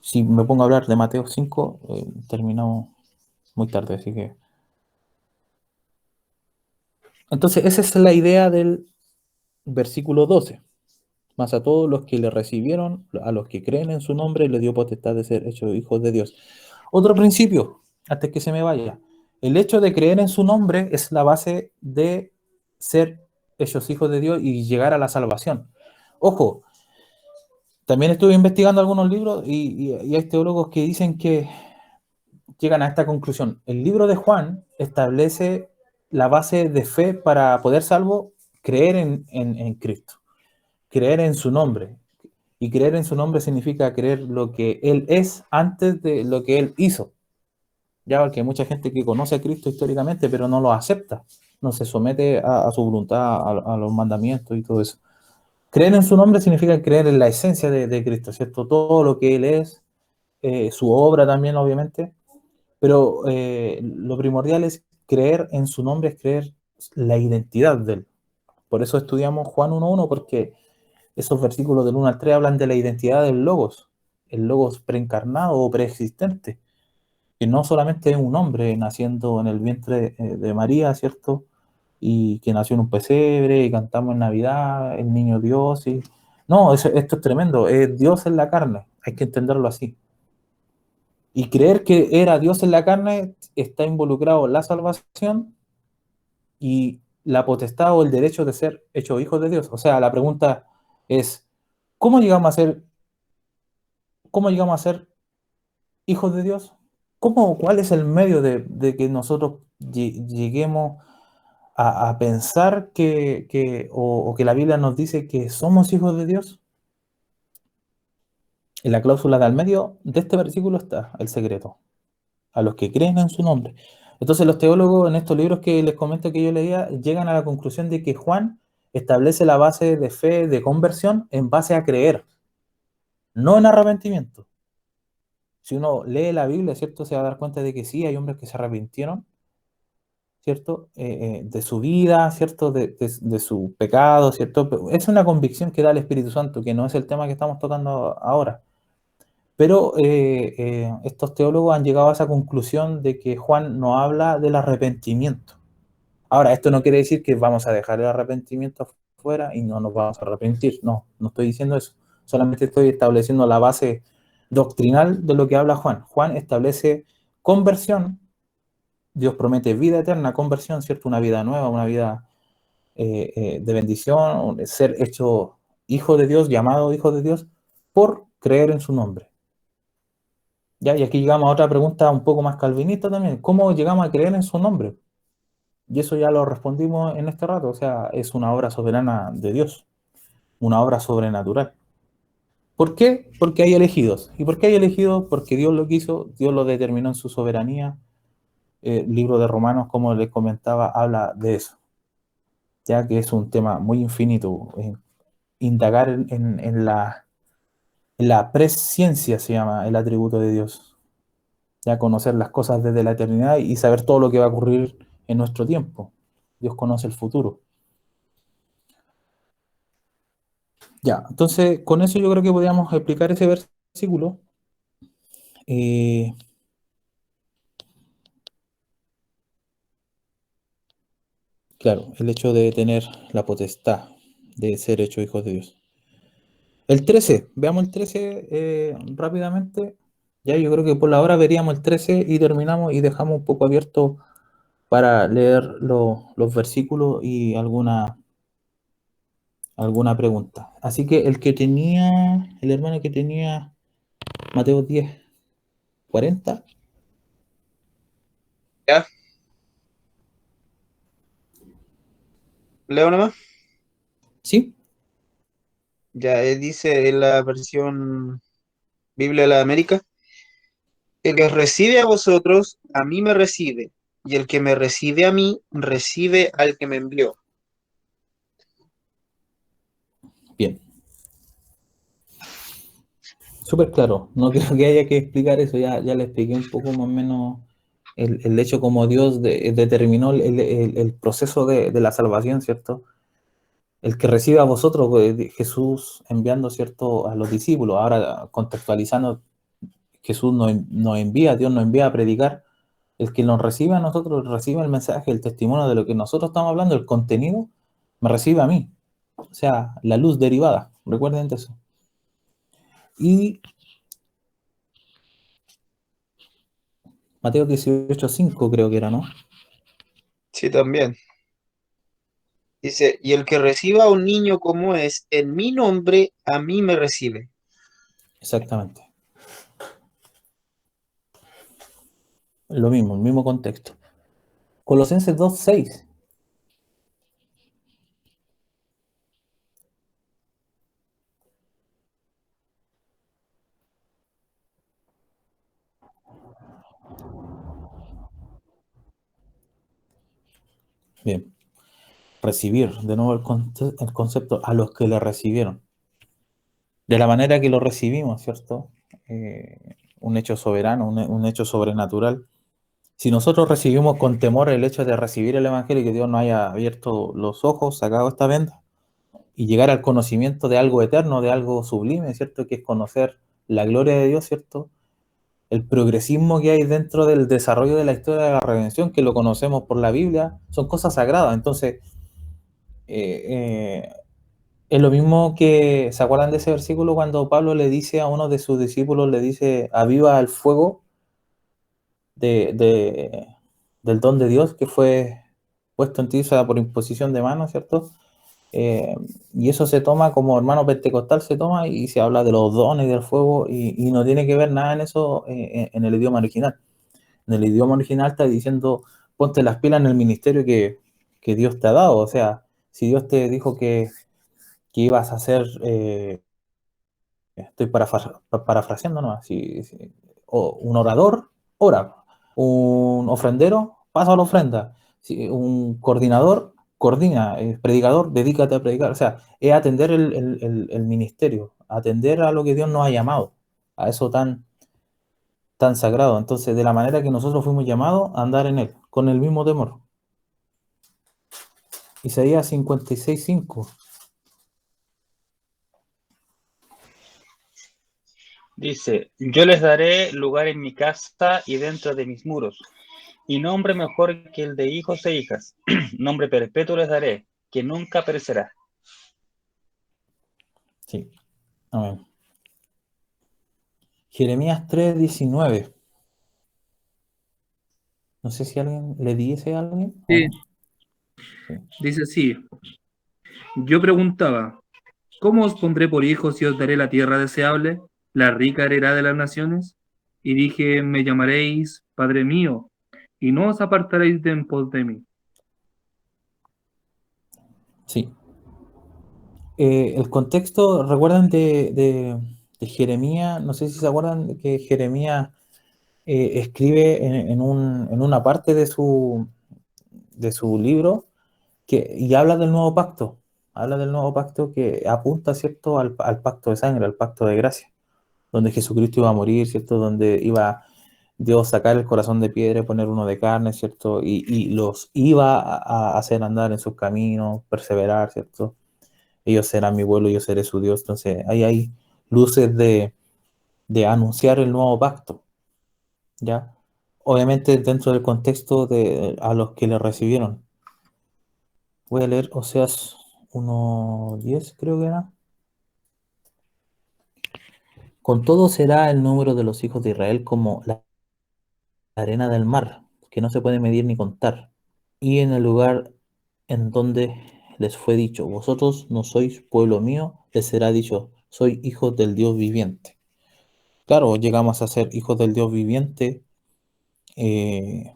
Si me pongo a hablar de Mateo 5, terminamos muy tarde, así que... Entonces, esa es la idea del versículo 12. Mas a todos los que le recibieron, a los que creen en su nombre, le dio potestad de ser hechos hijos de Dios. Otro principio, antes que se me vaya. El hecho de creer en su nombre es la base de ser hechos hijos de Dios y llegar a la salvación. Ojo, también estuve investigando algunos libros y hay teólogos que dicen que llegan a esta conclusión. El libro de Juan establece la base de fe para poder salvo, creer en Cristo, creer en su nombre. Y creer en su nombre significa creer lo que Él es antes de lo que Él hizo. Ya, porque hay mucha gente que conoce a Cristo históricamente, pero no lo acepta, no se somete a su voluntad, a los mandamientos y todo eso. Creer en su nombre significa creer en la esencia de Cristo, ¿cierto? Todo lo que Él es, su obra también, obviamente, pero lo primordial es creer en su nombre, es creer la identidad de Él. Por eso estudiamos Juan 1.1, porque esos versículos del 1 al 3 hablan de la identidad del Logos, el Logos preencarnado o preexistente, que no solamente es un hombre naciendo en el vientre de María, ¿cierto? Y que nació en un pesebre y cantamos en Navidad, el niño Dios. No, esto es tremendo, es Dios en la carne, hay que entenderlo así. Y creer que era Dios en la carne está involucrado en la salvación y la potestad o el derecho de ser hecho hijo de Dios. O sea, la pregunta es, ¿cómo llegamos a ser, cómo llegamos a ser hijos de Dios? ¿Cuál es el medio de que nosotros lleguemos a pensar o que la Biblia nos dice que somos hijos de Dios? En la cláusula de al medio de este versículo está el secreto, a los que creen en su nombre. Entonces los teólogos en estos libros que les comento que yo leía llegan a la conclusión de que Juan establece la base de fe, de conversión, en base a creer, no en arrepentimiento. Si uno lee la Biblia, ¿cierto? Se va a dar cuenta de que sí, hay hombres que se arrepintieron, ¿cierto? De su vida, ¿cierto? De su pecado, ¿cierto? Pero es una convicción que da el Espíritu Santo, que no es el tema que estamos tocando ahora. Pero estos teólogos han llegado a esa conclusión de que Juan no habla del arrepentimiento. Ahora, esto no quiere decir que vamos a dejar el arrepentimiento afuera y no nos vamos a arrepentir. No, no estoy diciendo eso. Solamente estoy estableciendo la base doctrinal de lo que habla Juan. Juan establece conversión. Dios promete vida eterna, conversión, ¿cierto? Una vida nueva, una vida de bendición, ser hecho hijo de Dios, llamado hijo de Dios, por creer en su nombre. ¿Ya? Y aquí llegamos a otra pregunta un poco más calvinista también. ¿Cómo llegamos a creer en su nombre? Y eso ya lo respondimos en este rato. O sea, es una obra soberana de Dios, una obra sobrenatural. ¿Por qué? Porque hay elegidos. ¿Y por qué hay elegidos? Porque Dios lo quiso, Dios lo determinó en su soberanía. El libro de Romanos, como les comentaba, habla de eso, ya que es un tema muy infinito. Indagar en la presciencia se llama el atributo de Dios. Ya conocer las cosas desde la eternidad y saber todo lo que va a ocurrir en nuestro tiempo. Dios conoce el futuro. Ya, entonces con eso yo creo que podríamos explicar ese versículo. Eh, claro, el hecho de tener la potestad de ser hecho hijos de Dios. El 13, veamos el 13 rápidamente. Ya yo creo que por la hora veríamos el 13 y terminamos y dejamos un poco abierto para leer los versículos y alguna pregunta. Así que el hermano que tenía Mateo 10:40. ¿Ya? ¿Leo nomás? ¿Sí? Ya, dice en la versión Biblia de la América, el que os recibe a vosotros, a mí me recibe, y el que me recibe a mí, recibe al que me envió. Bien. Súper claro. No creo que haya que explicar eso. Ya le expliqué un poco más o menos el hecho como Dios determinó el proceso de la salvación, ¿cierto? El que recibe a vosotros, Jesús enviando, ¿cierto?, a los discípulos. Ahora, contextualizando, Jesús nos envía, Dios nos envía a predicar. El que nos recibe a nosotros, recibe el mensaje, el testimonio de lo que nosotros estamos hablando, el contenido, me recibe a mí. O sea, la luz derivada. Recuerden eso. Y Mateo 18:5 creo que era, ¿no? Sí, también. Dice, y el que reciba a un niño como es, en mi nombre, a mí me recibe. Exactamente. Lo mismo, el mismo contexto. Colosenses 2:6. Bien. Recibir, de nuevo el concepto, a los que le recibieron. De la manera que lo recibimos, ¿cierto? Un hecho soberano, un hecho sobrenatural. Si nosotros recibimos con temor el hecho de recibir el Evangelio y que Dios nos haya abierto los ojos, sacado esta venda, y llegar al conocimiento de algo eterno, de algo sublime, ¿cierto? Que es conocer la gloria de Dios, ¿cierto? El progresismo que hay dentro del desarrollo de la historia de la redención, que lo conocemos por la Biblia, son cosas sagradas. Entonces, eh, es lo mismo que, ¿se acuerdan de ese versículo cuando Pablo le dice a uno de sus discípulos, le dice, aviva el fuego de, de- del don de Dios que fue puesto en ti, o sea, por imposición de manos, ¿cierto? Eh, y eso se toma como hermano pentecostal, se toma y se habla de los dones del fuego y no tiene que ver nada en eso en el idioma original. En el idioma original está diciendo, ponte las pilas en el ministerio que Dios te ha dado. O sea, si Dios te dijo que ibas a ser, estoy parafraseando, ¿no? O un orador, ora. Un ofrendero, pasa a la ofrenda. Si, un coordinador, coordina. Predicador, dedícate a predicar. O sea, es atender el ministerio, atender a lo que Dios nos ha llamado, a eso tan sagrado. Entonces, de la manera que nosotros fuimos llamados a andar en él, con el mismo temor. Isaías 56:5. Dice, yo les daré lugar en mi casa y dentro de mis muros, y nombre mejor que el de hijos e hijas. Nombre perpetuo les daré, que nunca perecerá. Sí, amén. Jeremías 3:19. No sé si alguien le dice a alguien o Sí, no. Sí. dice así, yo preguntaba, ¿cómo os pondré por hijos y os daré la tierra deseable, la rica heredad de las naciones? Y dije, me llamaréis Padre mío, y no os apartaréis de en pos de mí. Sí. El contexto, recuerdan de Jeremías, no sé si se acuerdan que Jeremías escribe en una parte de su libro y habla del nuevo pacto que apunta, ¿cierto?, al pacto de sangre, al pacto de gracia, donde Jesucristo iba a morir, ¿cierto?, donde iba Dios sacar el corazón de piedra y poner uno de carne, ¿cierto?, y los iba a hacer andar en sus caminos, perseverar, ¿cierto? Ellos serán mi pueblo, yo seré su Dios. Entonces, ahí hay luces de anunciar el nuevo pacto, ¿ya? Obviamente dentro del contexto de a los que le recibieron. Voy a leer Oseas 1:10, creo que era. Con todo será el número de los hijos de Israel como la arena del mar, que no se puede medir ni contar. Y en el lugar en donde les fue dicho, vosotros no sois pueblo mío, les será dicho, soy hijos del Dios viviente. Claro, llegamos a ser hijos del Dios viviente eh,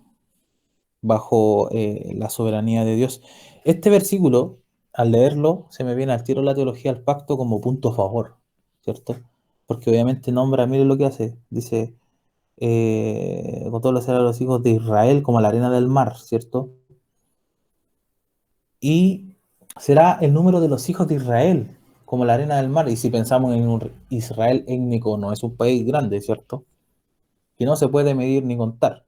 bajo la soberanía de Dios. Este versículo, al leerlo, se me viene al tiro la teología del pacto como punto a favor, ¿cierto? Porque obviamente nombra, mire lo que hace, dice, con todos los hijos de Israel como la arena del mar, ¿cierto? Y será el número de los hijos de Israel como la arena del mar. Y si pensamos en un Israel étnico, no es un país grande, ¿cierto? Que no se puede medir ni contar.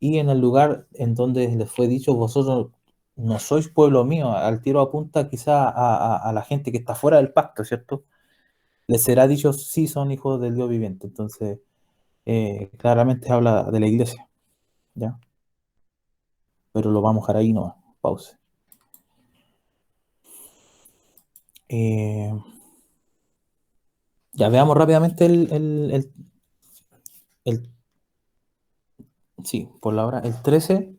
Y en el lugar en donde les fue dicho, vosotros no sois pueblo mío, al tiro apunta quizá a la gente que está fuera del pacto, ¿cierto? Les será dicho, sí son hijos del Dios viviente. Entonces, claramente habla de la iglesia, ¿ya? Pero lo vamos a dejar ahí, no, pause. Eh, ya veamos rápidamente sí, por la hora, el 13.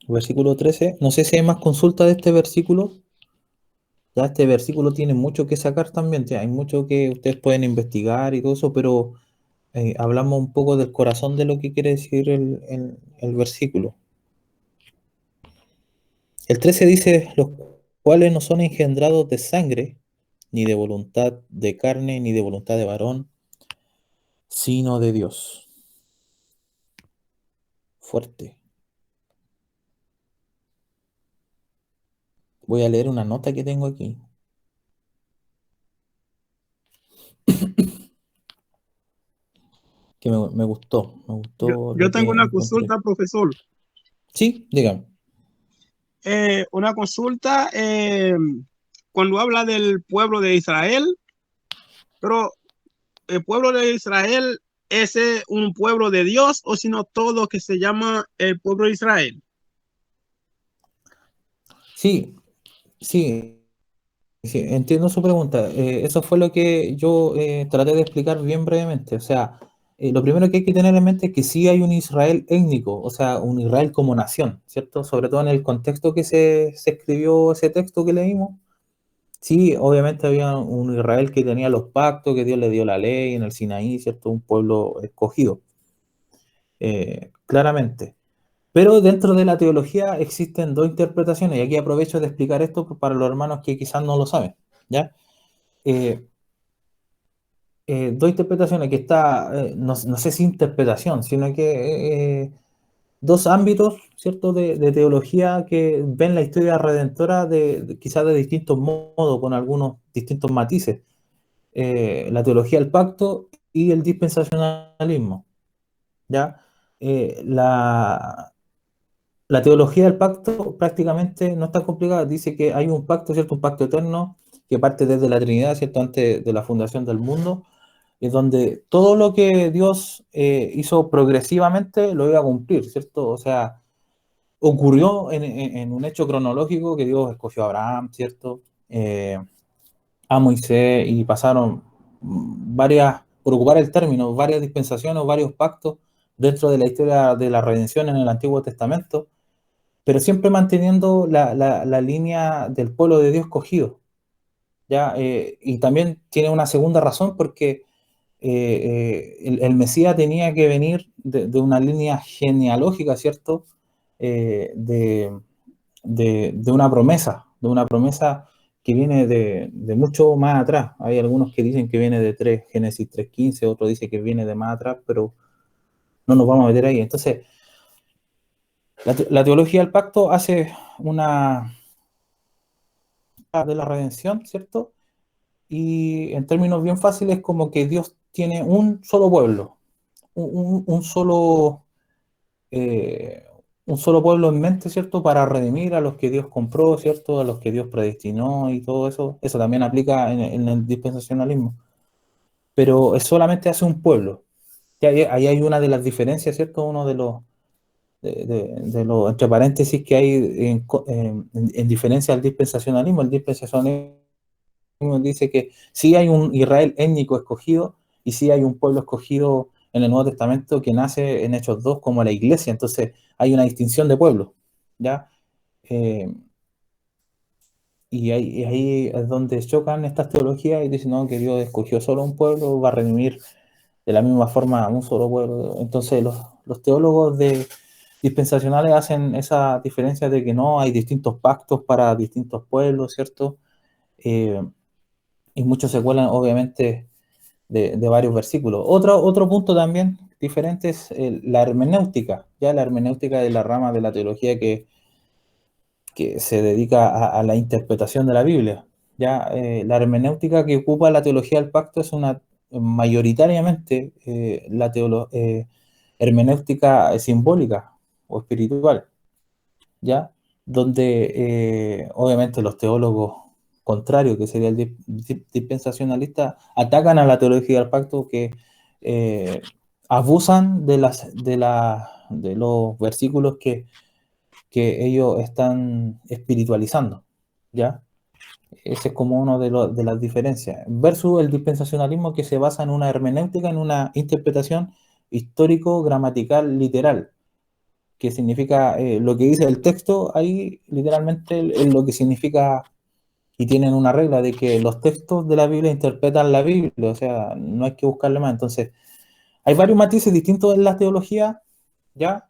Versículo 13. No sé si hay más consulta de este versículo. Ya este versículo tiene mucho que sacar también. Ya, hay mucho que ustedes pueden investigar y todo eso, pero hablamos un poco del corazón de lo que quiere decir el versículo. El 13 dice, los cuales no son engendrados de sangre, ni de voluntad de carne, ni de voluntad de varón, sino de Dios. Fuerte. Voy a leer una nota que tengo aquí. Que me gustó. Me gustó Yo lo tengo que una encontré. consulta, profesor. Sí, dígame. Una consulta cuando habla del pueblo de Israel, pero el pueblo de Israel es un pueblo de Dios o sino todo que se llama el pueblo de Israel. Sí, sí, sí, entiendo su pregunta. Eso fue lo que yo traté de explicar bien brevemente. O sea, lo primero que hay que tener en mente es que sí hay un Israel étnico, o sea, un Israel como nación, ¿cierto? Sobre todo en el contexto que se escribió ese texto que leímos. Sí, obviamente había un Israel que tenía los pactos, que Dios le dio la ley en el Sinaí, ¿cierto? Un pueblo escogido, claramente. Pero dentro de la teología existen dos interpretaciones, y aquí aprovecho de explicar esto para los hermanos que quizás no lo saben, ¿ya? Eh, Dos interpretaciones que está, no sé si interpretación, sino que dos ámbitos, ¿cierto?, de teología que ven la historia redentora quizás de distintos modos, con algunos distintos matices. La teología del pacto y el dispensacionalismo, ¿ya? La teología del pacto prácticamente no está complicada. Dice que hay un pacto, ¿cierto? Un pacto eterno que parte desde la Trinidad, ¿cierto? Antes de la fundación del mundo, es donde todo lo que Dios hizo progresivamente lo iba a cumplir, ¿cierto? O sea, ocurrió en un hecho cronológico que Dios escogió a Abraham, ¿cierto? A Moisés y pasaron varias, por ocupar el término, varias dispensaciones o varios pactos dentro de la historia de la redención en el Antiguo Testamento, pero siempre manteniendo la línea del pueblo de Dios escogido, ¿ya? Y también tiene una segunda razón porque el Mesías tenía que venir de una línea genealógica, ¿cierto? De de una promesa que viene de mucho más atrás. Hay algunos que dicen que viene de Génesis 3:15, otros dicen que viene de más atrás, pero no nos vamos a meter ahí. Entonces, la teología del pacto hace una de la redención, ¿cierto? Y en términos bien fáciles, como que Dios tiene un solo pueblo, un solo, eh, un solo pueblo en mente, ¿cierto? Para redimir a los que Dios compró, ¿cierto? A los que Dios predestinó y todo eso. Eso también aplica en el dispensacionalismo. Pero es solamente hace un pueblo. Y ahí hay una de las diferencias, ¿cierto? Uno de los, entre paréntesis, que hay en diferencia al dispensacionalismo. El dispensacionalismo dice que sí hay un Israel étnico escogido y sí hay un pueblo escogido en el Nuevo Testamento que nace en Hechos 2 como la iglesia. Entonces hay una distinción de pueblos, ¿ya? Eh, y ahí es donde chocan estas teologías y dicen, no, que Dios escogió solo un pueblo, va a redimir de la misma forma a un solo pueblo. Entonces los teólogos dispensacionales hacen esa diferencia de que no, hay distintos pactos para distintos pueblos, ¿cierto? Eh, y muchos se cuelan, obviamente, de varios versículos. Otro punto también diferente es la hermenéutica, ya la hermenéutica de la rama de la teología que se dedica a la interpretación de la Biblia. Ya la hermenéutica que ocupa la teología del pacto es una mayoritariamente hermenéutica simbólica o espiritual, ¿ya? Donde obviamente los teólogos contrarios, que sería el dispensacionalista, atacan a la teología del pacto que eh, abusan de los versículos que ellos están espiritualizando, ¿ya? Ese es como uno de las diferencias. Versus el dispensacionalismo que se basa en una hermenéutica, en una interpretación histórico-gramatical literal, que significa lo que dice el texto, ahí literalmente es lo que significa, y tienen una regla de que los textos de la Biblia interpretan la Biblia, o sea, no hay que buscarle más. Entonces, hay varios matices distintos en la teología, ¿ya?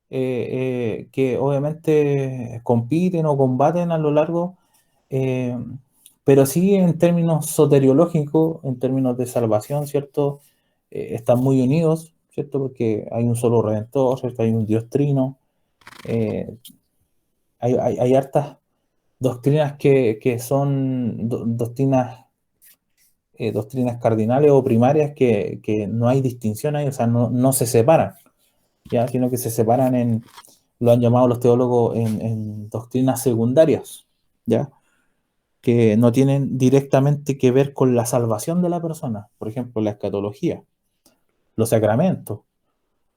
Que obviamente compiten o combaten a lo largo, eh, pero sí en términos soteriológicos, en términos de salvación, ¿cierto? Están muy unidos, ¿cierto? Porque hay un solo redentor, ¿cierto? Hay un Dios trino, eh, hay hartas doctrinas que son doctrinas cardinales o primarias que no hay distinción ahí, o sea, no se separan, ¿ya? Sino que se separan lo han llamado los teólogos en doctrinas secundarias, ¿ya? Que no tienen directamente que ver con la salvación de la persona. Por ejemplo, la escatología, los sacramentos,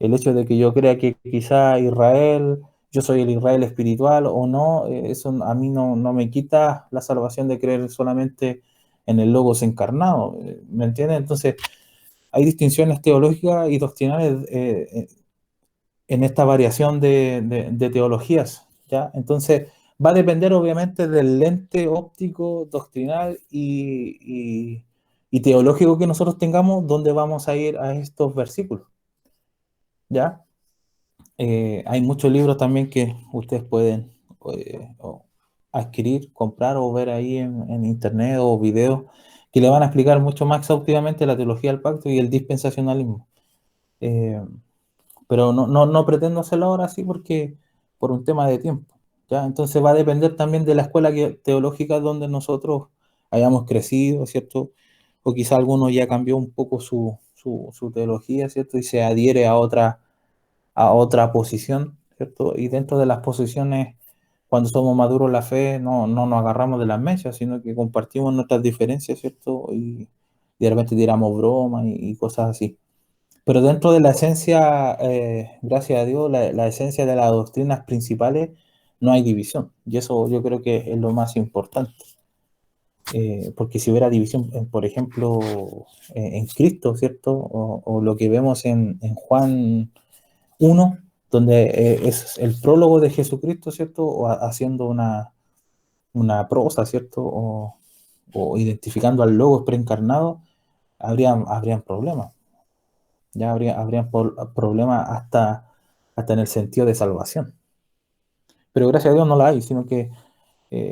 el hecho de que yo crea que quizá Israel, yo soy el Israel espiritual o no, eso a mí no me quita la salvación de creer solamente en el Logos encarnado, ¿me entiendes? Entonces, hay distinciones teológicas y doctrinales en esta variación de teologías, ¿ya? Entonces, va a depender obviamente del lente óptico, doctrinal y teológico que nosotros tengamos, dónde vamos a ir a estos versículos, ¿ya? Hay muchos libros también que ustedes pueden adquirir, comprar o ver ahí en internet o videos que le van a explicar mucho más exhaustivamente la teología del pacto y el dispensacionalismo. Eh, pero no pretendo hacerlo ahora sí porque por un tema de tiempo, ¿ya? Entonces va a depender también de la escuela teológica donde nosotros hayamos crecido, ¿cierto? O quizá alguno ya cambió un poco su teología, ¿cierto? Y se adhiere a otra posición, ¿cierto? Y dentro de las posiciones, cuando somos maduros en la fe, no nos agarramos de las mechas, sino que compartimos nuestras diferencias, ¿cierto? Y de repente tiramos bromas y cosas así. Pero dentro de la esencia, gracias a Dios, la esencia de las doctrinas principales, no hay división. Y eso yo creo que es lo más importante. Porque si hubiera división, por ejemplo, en Cristo, ¿cierto? O lo que vemos en Juan 1, donde es el prólogo de Jesucristo, ¿cierto? O haciendo una prosa, ¿cierto? O identificando al Logos preencarnado, habrían problemas. Ya habrían problemas hasta en el sentido de salvación. Pero gracias a Dios no la hay, sino que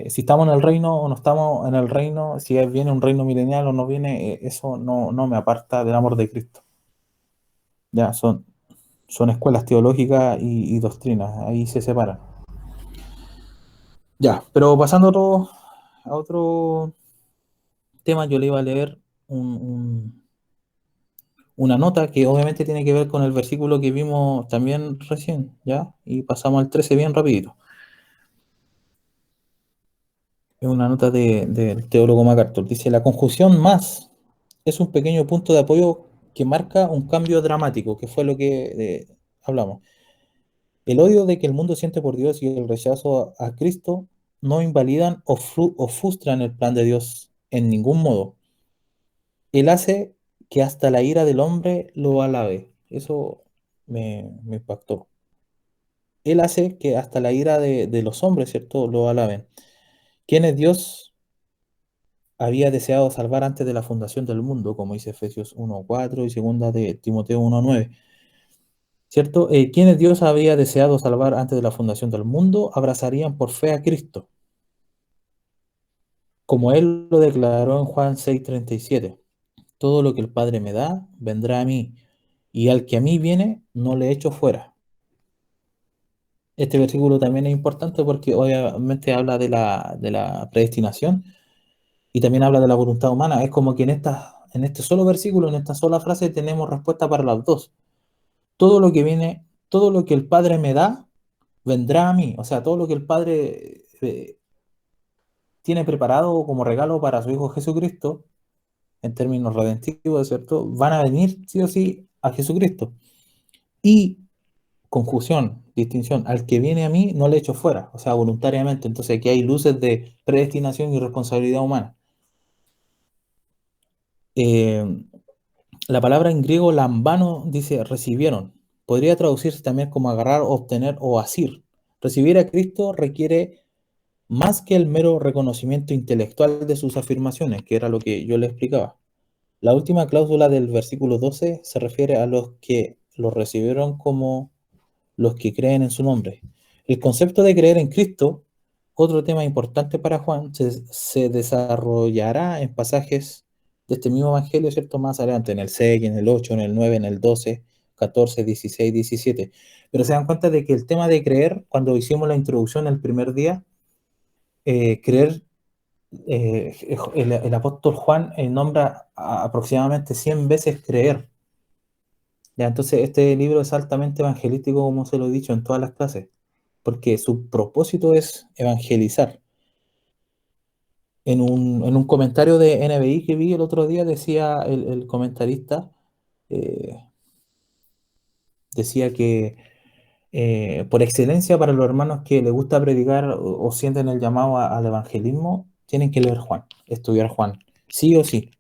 si estamos en el reino o no estamos en el reino, si viene un reino milenial o no viene, eso no me aparta del amor de Cristo. Ya, son escuelas teológicas y doctrinas, ahí se separan. Ya, pero pasando a otro tema, yo le iba a leer una nota que obviamente tiene que ver con el versículo que vimos también recién, ¿ya? Y pasamos al 13 bien rapidito. Es una nota del teólogo MacArthur. Dice, la conjunción más es un pequeño punto de apoyo que marca un cambio dramático, que fue lo que hablamos. El odio de que el mundo siente por Dios y el rechazo a Cristo no invalidan o frustran el plan de Dios en ningún modo. Él hace que hasta la ira del hombre lo alabe. Eso me impactó. Él hace que hasta la ira de los hombres, ¿cierto?, lo alaben. ¿Quién es Dios? Había deseado salvar antes de la fundación del mundo, como dice Efesios 1:4 y segunda de Timoteo 1:9. ¿Cierto? Quienes Dios había deseado salvar antes de la fundación del mundo abrazarían por fe a Cristo, como Él lo declaró en Juan 6:37. Todo lo que el Padre me da, vendrá a mí, y al que a mí viene, no le echo fuera. Este versículo también es importante porque obviamente habla de la predestinación y también habla de la voluntad humana. Es como que en este solo versículo, en esta sola frase, tenemos respuesta para las dos. Todo lo que viene, todo lo que el Padre me da, vendrá a mí. O sea, todo lo que el Padre tiene preparado como regalo para su Hijo Jesucristo, en términos redentivos, ¿cierto? Van a venir sí o sí a Jesucristo. Y confusión, distinción, al que viene a mí no le echo fuera, o sea, voluntariamente. Entonces aquí hay luces de predestinación y responsabilidad humana. La palabra en griego lambano dice recibieron, podría traducirse también como agarrar, obtener o asir. Recibir a Cristo requiere más que el mero reconocimiento intelectual de sus afirmaciones, que era lo que yo le explicaba. La última cláusula del versículo 12 se refiere a los que lo recibieron como los que creen en su nombre. El concepto de creer en Cristo, otro tema importante para Juan, se desarrollará en pasajes de este mismo evangelio, ¿cierto? Más adelante, en el 6, en el 8, en el 9, en el 12, 14, 16, 17. Pero se dan cuenta de que el tema de creer, cuando hicimos la introducción el primer día, creer, el apóstol Juan nombra aproximadamente 100 veces creer. Ya, entonces este libro es altamente evangelístico, como se lo he dicho en todas las clases, porque su propósito es evangelizar. En un comentario de NBI que vi el otro día, decía el comentarista, eh, decía que por excelencia para los hermanos que les gusta predicar o sienten el llamado al evangelismo, tienen que leer Juan, estudiar Juan, sí o sí.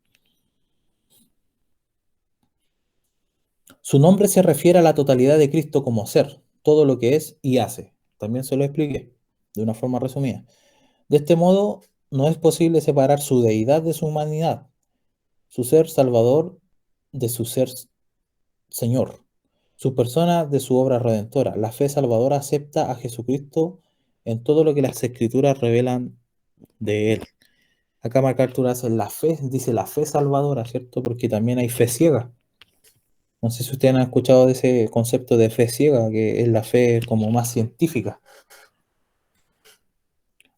Su nombre se refiere a la totalidad de Cristo como ser, todo lo que es y hace. También se lo expliqué de una forma resumida. De este modo, no es posible separar su deidad de su humanidad, su ser salvador de su ser Señor, su persona de su obra redentora. La fe salvadora acepta a Jesucristo en todo lo que las escrituras revelan de él. Acá MacArthur hace la fe, dice la fe salvadora, ¿cierto? Porque también hay fe ciega. No sé si ustedes han escuchado de ese concepto de fe ciega, que es la fe como más científica.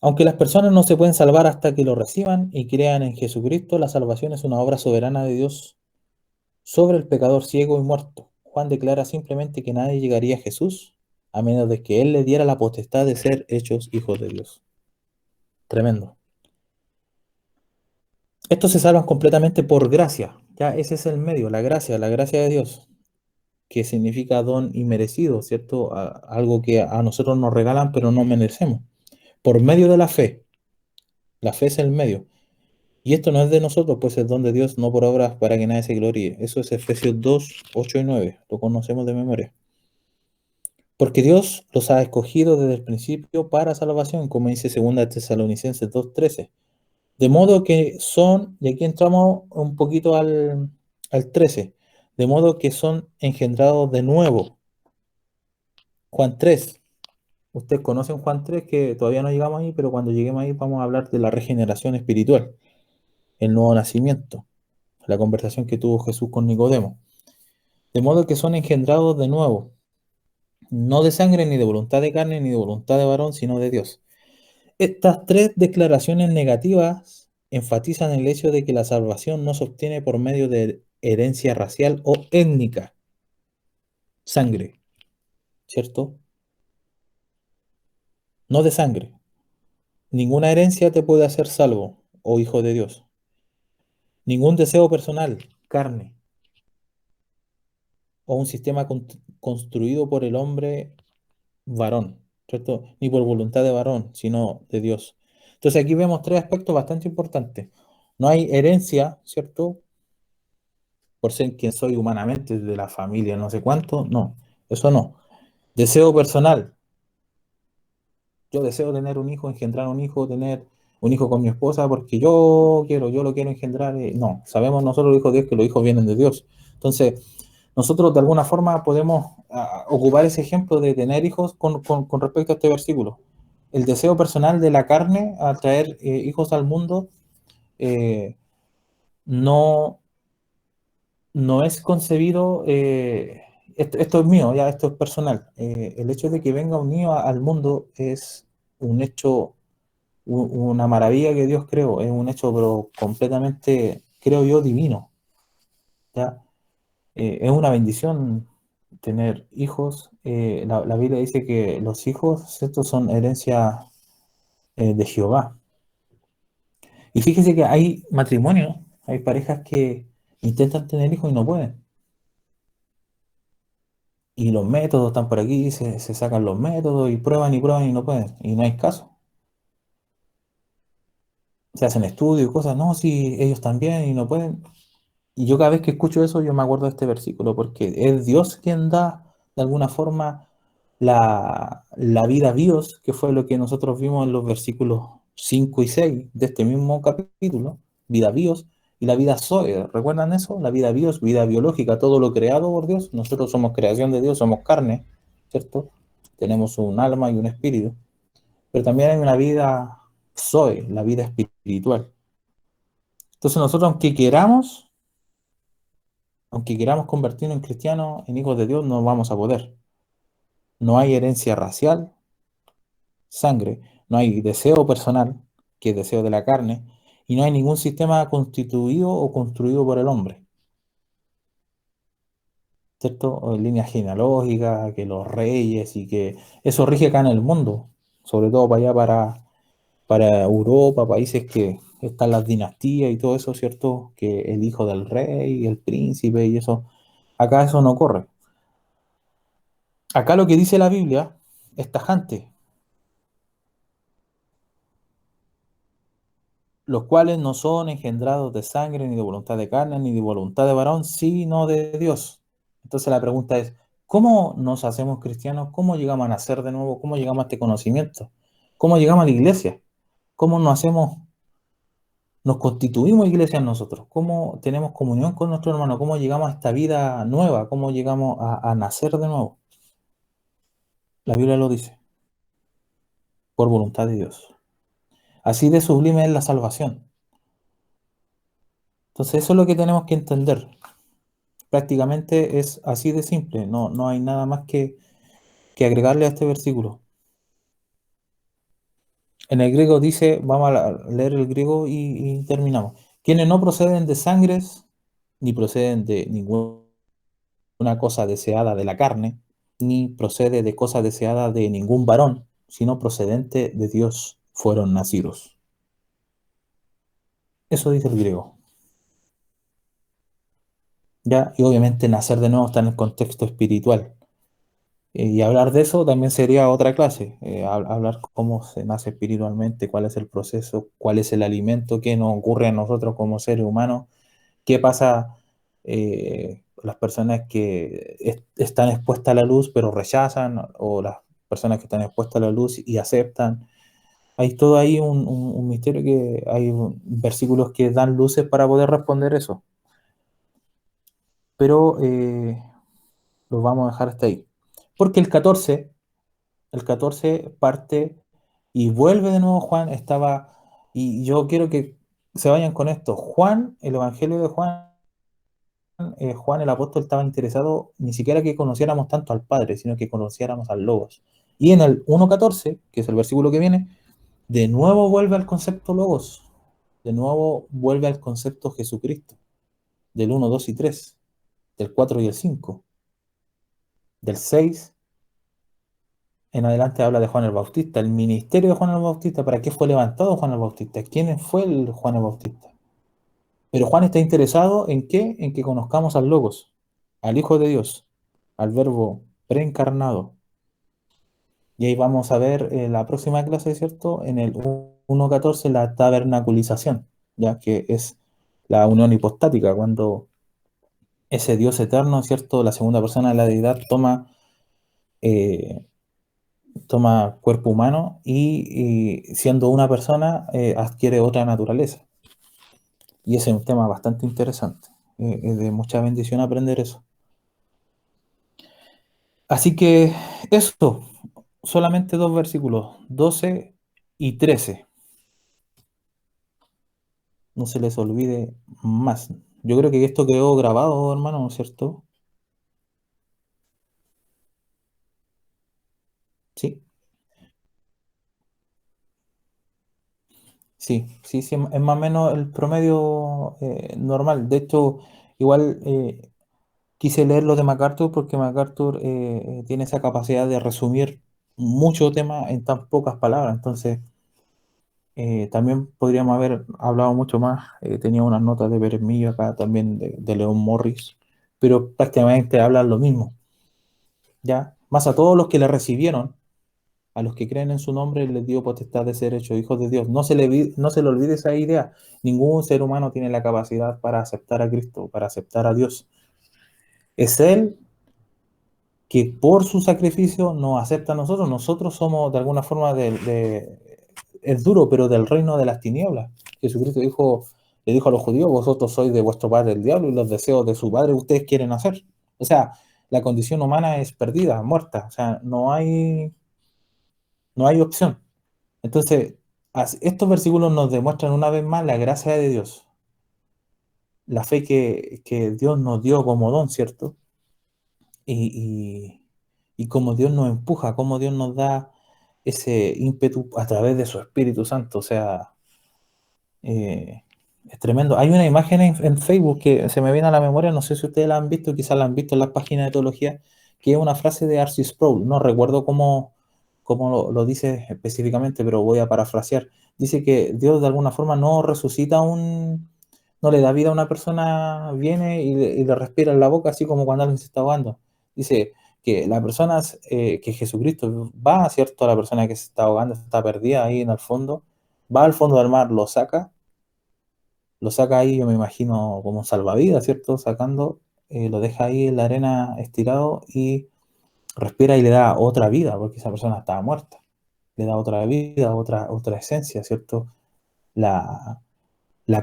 Aunque las personas no se pueden salvar hasta que lo reciban y crean en Jesucristo, la salvación es una obra soberana de Dios sobre el pecador ciego y muerto. Juan declara simplemente que nadie llegaría a Jesús a menos de que Él le diera la potestad de ser hechos hijos de Dios. Tremendo. Estos se salvan completamente por gracia. Ya ese es el medio, la gracia de Dios, que significa don inmerecido, ¿cierto? Algo que a nosotros nos regalan pero no merecemos. Por medio de la fe. La fe es el medio. Y esto no es de nosotros, pues es don de Dios, no por obras para que nadie se gloríe. Eso es Efesios 2, 8 y 9. Lo conocemos de memoria. Porque Dios los ha escogido desde el principio para salvación, como dice 2 Tesalonicenses 2:13. De modo que son, y aquí entramos un poquito al 13, de modo que son engendrados de nuevo. Juan 3. Ustedes conocen Juan 3, que todavía no llegamos ahí, pero cuando lleguemos ahí vamos a hablar de la regeneración espiritual, el nuevo nacimiento, la conversación que tuvo Jesús con Nicodemo. De modo que son engendrados de nuevo, no de sangre, ni de voluntad de carne, ni de voluntad de varón, sino de Dios. Estas tres declaraciones negativas enfatizan el hecho de que la salvación no se obtiene por medio de herencia racial o étnica, sangre, ¿cierto? No de sangre. Ninguna herencia te puede hacer salvo o hijo de Dios. Ningún deseo personal, carne, o un sistema construido por el hombre varón, ¿cierto? Ni por voluntad de varón, sino de Dios. Entonces aquí vemos tres aspectos bastante importantes. No hay herencia, ¿cierto? Por ser quien soy humanamente, de la familia, no sé cuánto, no, eso no. Deseo personal, yo deseo tener un hijo, engendrar un hijo, tener un hijo con mi esposa porque yo lo quiero engendrar. No, sabemos nosotros los hijos de Dios que los hijos vienen de Dios. Entonces, nosotros de alguna forma podemos ocupar ese ejemplo de tener hijos con respecto a este versículo. El deseo personal de la carne al traer hijos al mundo no, no es concebido, esto es mío, ya esto es personal. El hecho de que venga un niño al mundo es un hecho, una maravilla que Dios creó, es un hecho pero completamente, creo yo, divino. ¿Ya? Es una bendición tener hijos. La Biblia dice que los hijos, ¿cierto?, son herencia de Jehová. Y fíjese que hay matrimonios, hay parejas que intentan tener hijos y no pueden. Y los métodos están por aquí, se sacan los métodos y prueban y no pueden. Y no hay caso. Se hacen estudios y cosas, no, sí, ellos también y no pueden. Y yo cada vez que escucho eso, yo me acuerdo de este versículo, porque es Dios quien da de alguna forma la vida bios, que fue lo que nosotros vimos en los versículos 5 y 6 de este mismo capítulo, vida bios, y la vida zoe. ¿Recuerdan eso? La vida bios, vida biológica, todo lo creado por Dios. Nosotros somos creación de Dios, somos carne, ¿cierto? Tenemos un alma y un espíritu. Pero también hay una vida zoe, la vida espiritual. Entonces nosotros, aunque queramos convertirnos en cristianos, en hijos de Dios, no vamos a poder. No hay herencia racial, sangre, no hay deseo personal, que es deseo de la carne, y no hay ningún sistema constituido o construido por el hombre, ¿cierto? O en línea genealógica, que los reyes y que eso rige acá en el mundo, sobre todo para allá, para Europa, países que están las dinastías y todo eso, ¿cierto? Que el hijo del rey, el príncipe y eso, acá eso no ocurre. Acá lo que dice la Biblia es tajante, los cuales no son engendrados de sangre, ni de voluntad de carne, ni de voluntad de varón, sino de Dios. Entonces la pregunta es, ¿cómo nos hacemos cristianos? ¿Cómo llegamos a nacer de nuevo? ¿Cómo llegamos a este conocimiento? ¿Cómo llegamos a la iglesia? ¿Cómo nos constituimos iglesia nosotros? ¿Cómo tenemos comunión con nuestro hermano? ¿Cómo llegamos a esta vida nueva? ¿Cómo llegamos a nacer de nuevo? La Biblia lo dice, por voluntad de Dios. Así de sublime es la salvación. Entonces eso es lo que tenemos que entender. Prácticamente es así de simple, no hay nada más que agregarle a este versículo. En el griego dice, vamos a leer el griego y terminamos. Quienes no proceden de sangres, ni proceden de ninguna cosa deseada de la carne, ni procede de cosa deseada de ningún varón, sino procedente de Dios fueron nacidos. Eso dice el griego. ¿Ya? Y obviamente nacer de nuevo está en el contexto espiritual. Y hablar de eso también sería otra clase, hablar cómo se nace espiritualmente, cuál es el proceso, cuál es el alimento que nos ocurre a nosotros como seres humanos, qué pasa las personas que están expuestas a la luz pero rechazan, o las personas que están expuestas a la luz y aceptan. Hay todo ahí un misterio, que hay versículos que dan luces para poder responder eso, pero lo vamos a dejar hasta ahí. Porque el 14 parte y vuelve de nuevo Juan, y yo quiero que se vayan con esto. Juan, el Evangelio de Juan, Juan el apóstol estaba interesado ni siquiera que conociéramos tanto al Padre, sino que conociéramos al Logos. Y en el 1.14, que es el versículo que viene, de nuevo vuelve al concepto Logos, de nuevo vuelve al concepto Jesucristo, del 1, 2 y 3, del 4 y el 5, del 6 en adelante habla de Juan el Bautista, el ministerio de Juan el Bautista, ¿para qué fue levantado Juan el Bautista? ¿Quién fue el Juan el Bautista? Pero Juan está interesado ¿en qué? En que conozcamos al Logos, al Hijo de Dios, al Verbo preencarnado. Y ahí vamos a ver la próxima clase, ¿cierto? En el 1.14, la tabernaculización, ya que es la unión hipostática, cuando ese Dios eterno, ¿cierto? La segunda persona de la deidad eh, toma cuerpo humano y siendo una persona adquiere otra naturaleza. Y ese es un tema bastante interesante. Es de mucha bendición aprender eso. Así que esto, solamente dos versículos, 12 y 13. No se les olvide más. Yo creo que esto quedó grabado, hermano, ¿no es cierto? Sí, sí, es más o menos el promedio normal. De hecho, igual quise leer lo de MacArthur porque MacArthur tiene esa capacidad de resumir mucho tema en tan pocas palabras. Entonces, también podríamos haber hablado mucho más. Tenía unas notas de Pérez Millo acá también de León Morris, pero prácticamente hablan lo mismo. ¿Ya? Más a todos los que le recibieron, a los que creen en su nombre, les dio potestad de ser hechos hijos de Dios. No se le olvide esa idea. Ningún ser humano tiene la capacidad para aceptar a Cristo, para aceptar a Dios. Es Él que por su sacrificio nos acepta a nosotros. Nosotros somos de alguna forma es duro, pero del reino de las tinieblas. Jesucristo le dijo a los judíos, vosotros sois de vuestro padre el diablo y los deseos de su padre ustedes quieren hacer. O sea, la condición humana es perdida, muerta. O sea, no hay opción. Entonces, estos versículos nos demuestran una vez más la gracia de Dios, la fe que Dios nos dio como don, ¿cierto? Y cómo Dios nos empuja, cómo Dios nos da ese ímpetu a través de su Espíritu Santo. O sea, es tremendo. Hay una imagen en Facebook que se me viene a la memoria, no sé si ustedes la han visto, quizás la han visto en las páginas de teología, que es una frase de R.C. Sproul. No recuerdo cómo lo dice específicamente, pero voy a parafrasear. Dice que Dios de alguna forma no resucita no le da vida a una persona, viene y le respira en la boca, así como cuando alguien se está ahogando. Dice que la persona, que Jesucristo va, ¿cierto? A la persona que se está ahogando, está perdida ahí en el fondo, va al fondo del mar, lo saca ahí, yo me imagino como un salvavidas, ¿cierto? Sacando, lo deja ahí en la arena estirado y respira y le da otra vida, porque esa persona estaba muerta. Le da otra vida, otra esencia, ¿cierto? La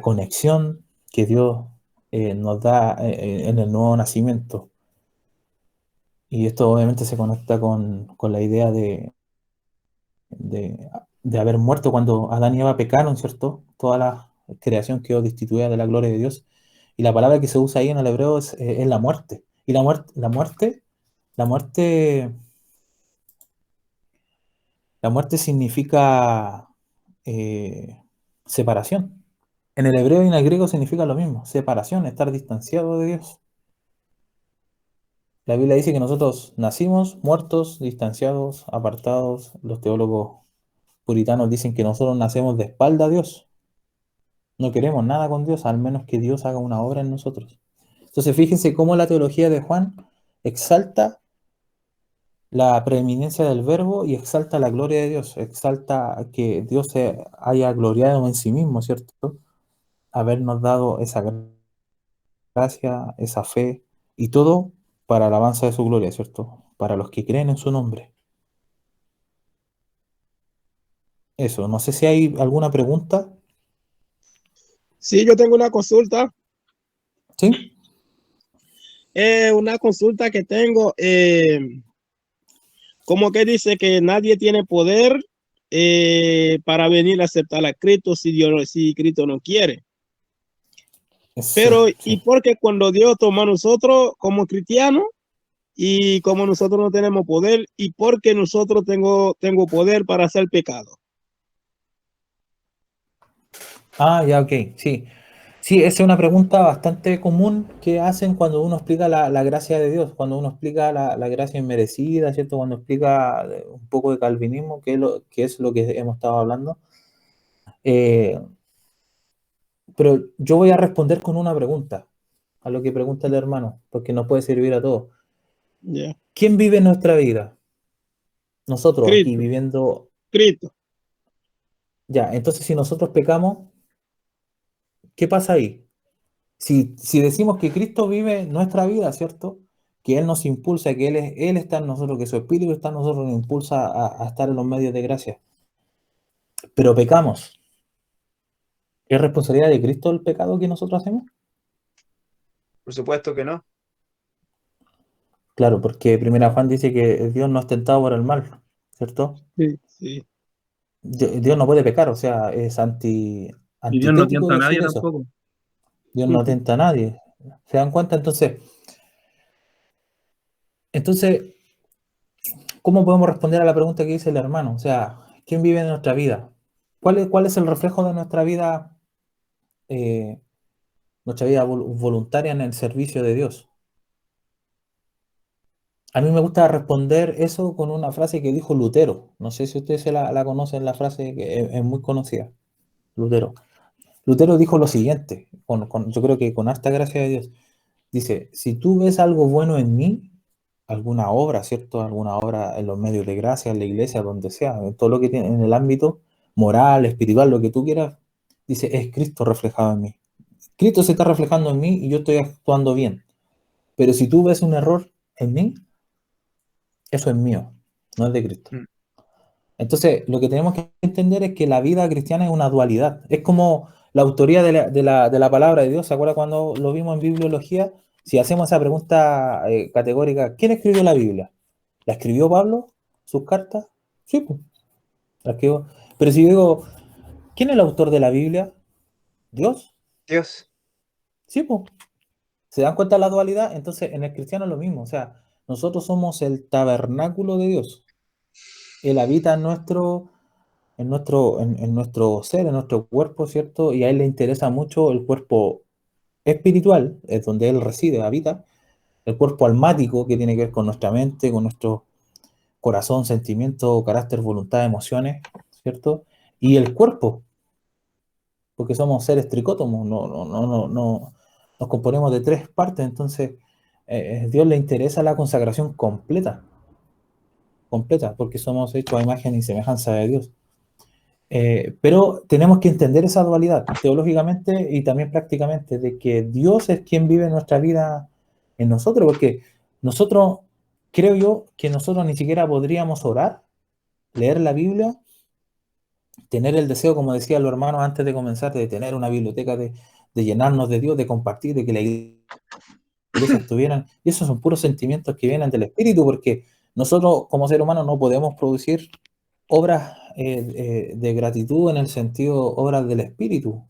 conexión que Dios nos da en el nuevo nacimiento. Y esto obviamente se conecta con la idea de, de haber muerto cuando Adán y Eva pecaron, ¿cierto? Toda la creación quedó destituida de la gloria de Dios. Y la palabra que se usa ahí en el hebreo es la muerte. Y la muerte, la muerte significa separación. En el hebreo y en el griego significa lo mismo, separación, estar distanciado de Dios. La Biblia dice que nosotros nacimos muertos, distanciados, apartados. Los teólogos puritanos dicen que nosotros nacemos de espalda a Dios. No queremos nada con Dios, al menos que Dios haga una obra en nosotros. Entonces, fíjense cómo la teología de Juan exalta la preeminencia del verbo y exalta la gloria de Dios, exalta que Dios se haya gloriado en sí mismo, ¿cierto? Habernos dado esa gracia, esa fe y todo para la alabanza de su gloria, ¿cierto? Para los que creen en su nombre. Eso, no sé si hay alguna pregunta. Sí, yo tengo una consulta. ¿Sí? Una consulta que tengo. Como que dice que nadie tiene poder para venir a aceptar a Cristo si Cristo no quiere. Pero, Sí. ¿y por qué cuando Dios toma a nosotros como cristianos y como nosotros no tenemos poder, y por qué nosotros tengo poder para hacer pecado? Ah, ya, ok, sí. Sí, esa es una pregunta bastante común que hacen cuando uno explica la gracia de Dios, cuando uno explica la gracia inmerecida, ¿cierto? Cuando explica un poco de calvinismo, que es lo que hemos estado hablando. Pero yo voy a responder con una pregunta a lo que pregunta el hermano, porque nos puede servir a todos. Yeah. ¿Quién vive nuestra vida? Nosotros aquí Cristo, viviendo. Cristo. Ya, entonces si nosotros pecamos, ¿qué pasa ahí? Si decimos que Cristo vive nuestra vida, ¿cierto? Que Él nos impulsa, que Él está en nosotros, que su Espíritu está en nosotros, nos impulsa a estar en los medios de gracia. Pero pecamos. ¿Es responsabilidad de Cristo el pecado que nosotros hacemos? Por supuesto que no. Claro, porque Primera Juan dice que Dios no es tentado por el mal, ¿cierto? Sí, sí. Dios no puede pecar, o sea, es Y Dios no antitético tienta a decir nadie eso. tampoco. Dios no tenta a nadie. ¿Se dan cuenta? Entonces, ¿cómo podemos responder a la pregunta que dice el hermano? O sea, ¿quién vive en nuestra vida? ¿Cuál es el reflejo de eh, nuestra vida voluntaria en el servicio de Dios? A mí me gusta responder eso con una frase que dijo Lutero. No sé si ustedes la conocen, la frase que es muy conocida. Lutero. Lutero dijo lo siguiente, yo creo que con harta gracia de Dios. Dice, si tú ves algo bueno en mí, alguna obra, ¿cierto? Alguna obra en los medios de gracia, en la iglesia, donde sea, en todo lo que tiene, en el ámbito moral, espiritual, lo que tú quieras, dice, es Cristo reflejado en mí. Cristo se está reflejando en mí y yo estoy actuando bien. Pero si tú ves un error en mí, Eso es mío, no es de Cristo. Mm. Entonces, lo que tenemos que entender es que la vida cristiana es una dualidad. Es como la autoría de la palabra de Dios. ¿Se acuerda cuando lo vimos en bibliología? Si hacemos esa pregunta categórica, ¿quién escribió la Biblia? ¿La escribió Pablo? ¿Sus cartas? Sí, pues, la escribió. Pero si yo digo, ¿quién es el autor de la Biblia? ¿Dios? Dios. Sí, pues. ¿Se dan cuenta de la dualidad? Entonces, en el cristiano es lo mismo. O sea, nosotros somos el tabernáculo de Dios. Él habita en nuestro ser, en nuestro cuerpo, ¿cierto? Y a Él le interesa mucho el cuerpo espiritual, es donde Él reside, habita, el cuerpo almático, que tiene que ver con nuestra mente, con nuestro corazón, sentimiento, carácter, voluntad, emociones, ¿cierto? Y el cuerpo, porque somos seres tricótomos, no, nos componemos de tres partes, entonces Dios le interesa la consagración completa, completa, porque somos hechos a imagen y semejanza de Dios. Pero tenemos que entender esa dualidad teológicamente y también prácticamente, de que Dios es quien vive nuestra vida en nosotros, porque nosotros, creo yo, que nosotros ni siquiera podríamos orar, leer la Biblia, tener el deseo, como decían los hermanos antes de comenzar, de tener una biblioteca, de llenarnos de Dios, de compartir, de que la iglesia estuvieran. Y esos son puros sentimientos que vienen del Espíritu, porque nosotros como seres humanos no podemos producir obras de gratitud en el sentido obras del Espíritu.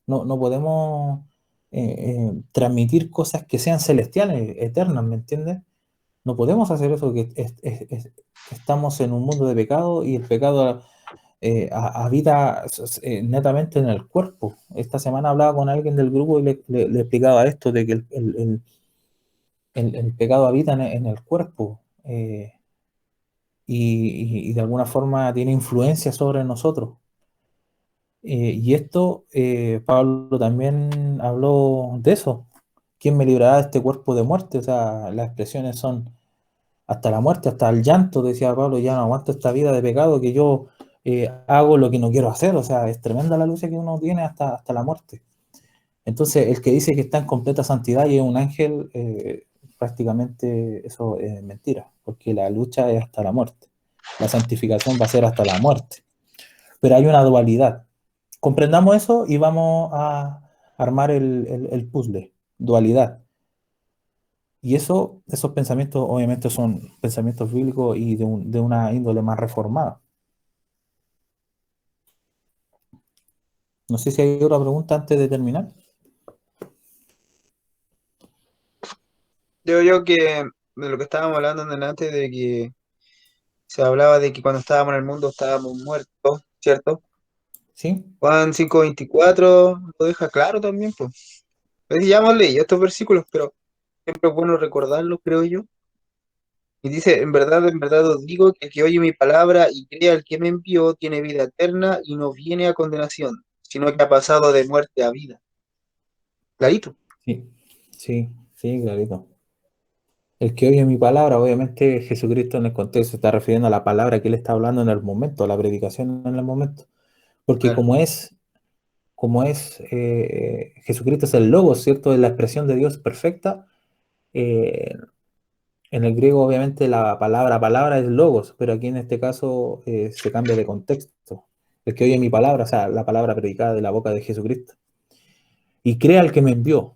No podemos transmitir cosas que sean celestiales, eternas, ¿me entiendes? No podemos hacer eso, que estamos en un mundo de pecado y el pecado habita netamente en el cuerpo. Esta semana hablaba con alguien del grupo y le explicaba esto, de que el pecado habita en el cuerpo y de alguna forma tiene influencia sobre nosotros. Y esto, Pablo también habló de eso. ¿Quién me librará de este cuerpo de muerte? O sea, las expresiones son hasta la muerte, hasta el llanto, decía Pablo, ya no aguanto esta vida de pecado, que yo hago lo que no quiero hacer. O sea, es tremenda la lucha que uno tiene hasta la muerte. Entonces, el que dice que está en completa santidad y es un ángel, prácticamente eso es mentira, porque la lucha es hasta la muerte. La santificación va a ser hasta la muerte. Pero hay una dualidad. Comprendamos eso y vamos a armar el puzzle, dualidad. Y esos pensamientos obviamente son pensamientos bíblicos y de una índole más reformada. No sé si hay otra pregunta antes de terminar. Yo que de lo que estábamos hablando en delante, de que se hablaba de que cuando estábamos en el mundo estábamos muertos, ¿cierto? ¿Sí? Juan 5:24 lo deja claro también, pues. Ya hemos leído estos versículos, pero siempre es bueno recordarlos, creo yo. Y dice, en verdad os digo que el que oye mi palabra y crea al que me envió tiene vida eterna y no viene a condenación, sino que ha pasado de muerte a vida. Clarito. Sí, sí, sí, clarito. El que oye mi palabra, obviamente Jesucristo en el contexto se está refiriendo a la palabra que él está hablando en el momento, a la predicación en el momento. Porque Claro. como es Jesucristo es el Logos, ¿cierto? Es la expresión de Dios perfecta. eh, en el griego, obviamente, la palabra es Logos, pero aquí en este caso se cambia de contexto. El que oye mi palabra, o sea, la palabra predicada de la boca de Jesucristo. Y crea al que me envió,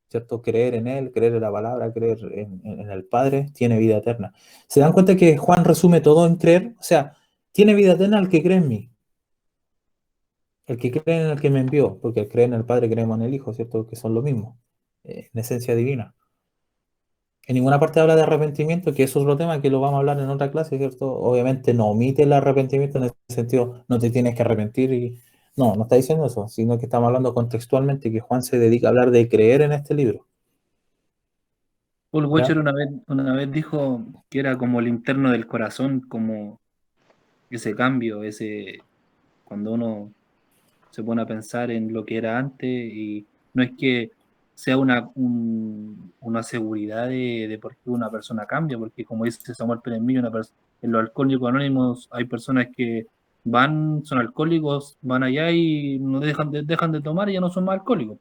¿cierto? Creer en Él, creer en la palabra, creer en el Padre, tiene vida eterna. ¿Se dan cuenta que Juan resume todo en creer? O sea, tiene vida eterna el que cree en mí, el que cree en el que me envió, porque al creer en el Padre creemos en el Hijo, ¿cierto? Que son lo mismo, en esencia divina. En ninguna parte habla de arrepentimiento, que es otro tema que lo vamos a hablar en otra clase, ¿cierto? Obviamente no omite el arrepentimiento en el sentido, no te tienes que arrepentir y... No, no está diciendo eso, sino que estamos hablando contextualmente, que Juan se dedica a hablar de creer en este libro, Paul Washer ¿ya? una vez dijo que era como el interno del corazón, como ese cambio, cuando uno se pone a pensar en lo que era antes, y no es que sea una seguridad de por qué una persona cambia, porque como dice Samuel Pérez Millo, en los alcohólicos anónimos hay personas que son alcohólicos, van allá y no dejan de tomar y ya no son más alcohólicos,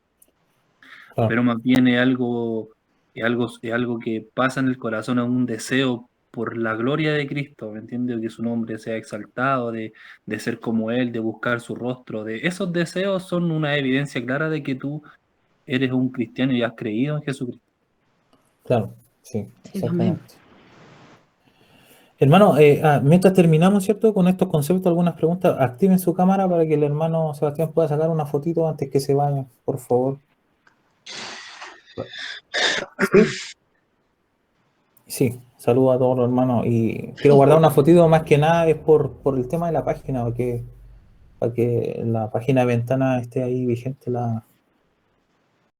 Claro. pero más bien es algo es algo que pasa en el corazón, es un deseo por la gloria de Cristo, ¿me entiendes? Que su nombre sea exaltado, de ser como Él, de buscar su rostro, de esos deseos son una evidencia clara de que tú eres un cristiano y has creído en Jesucristo. Claro, sí, Sí, también. exactamente. Hermano, mientras terminamos, ¿cierto? Con estos conceptos, algunas preguntas, activen su cámara para que el hermano Sebastián pueda sacar una fotito antes que se vaya, por favor. ¿Sí? Sí, saludo a todos los hermanos y quiero guardar una fotito más que nada es por el tema de la página, para que la página de ventana esté ahí vigente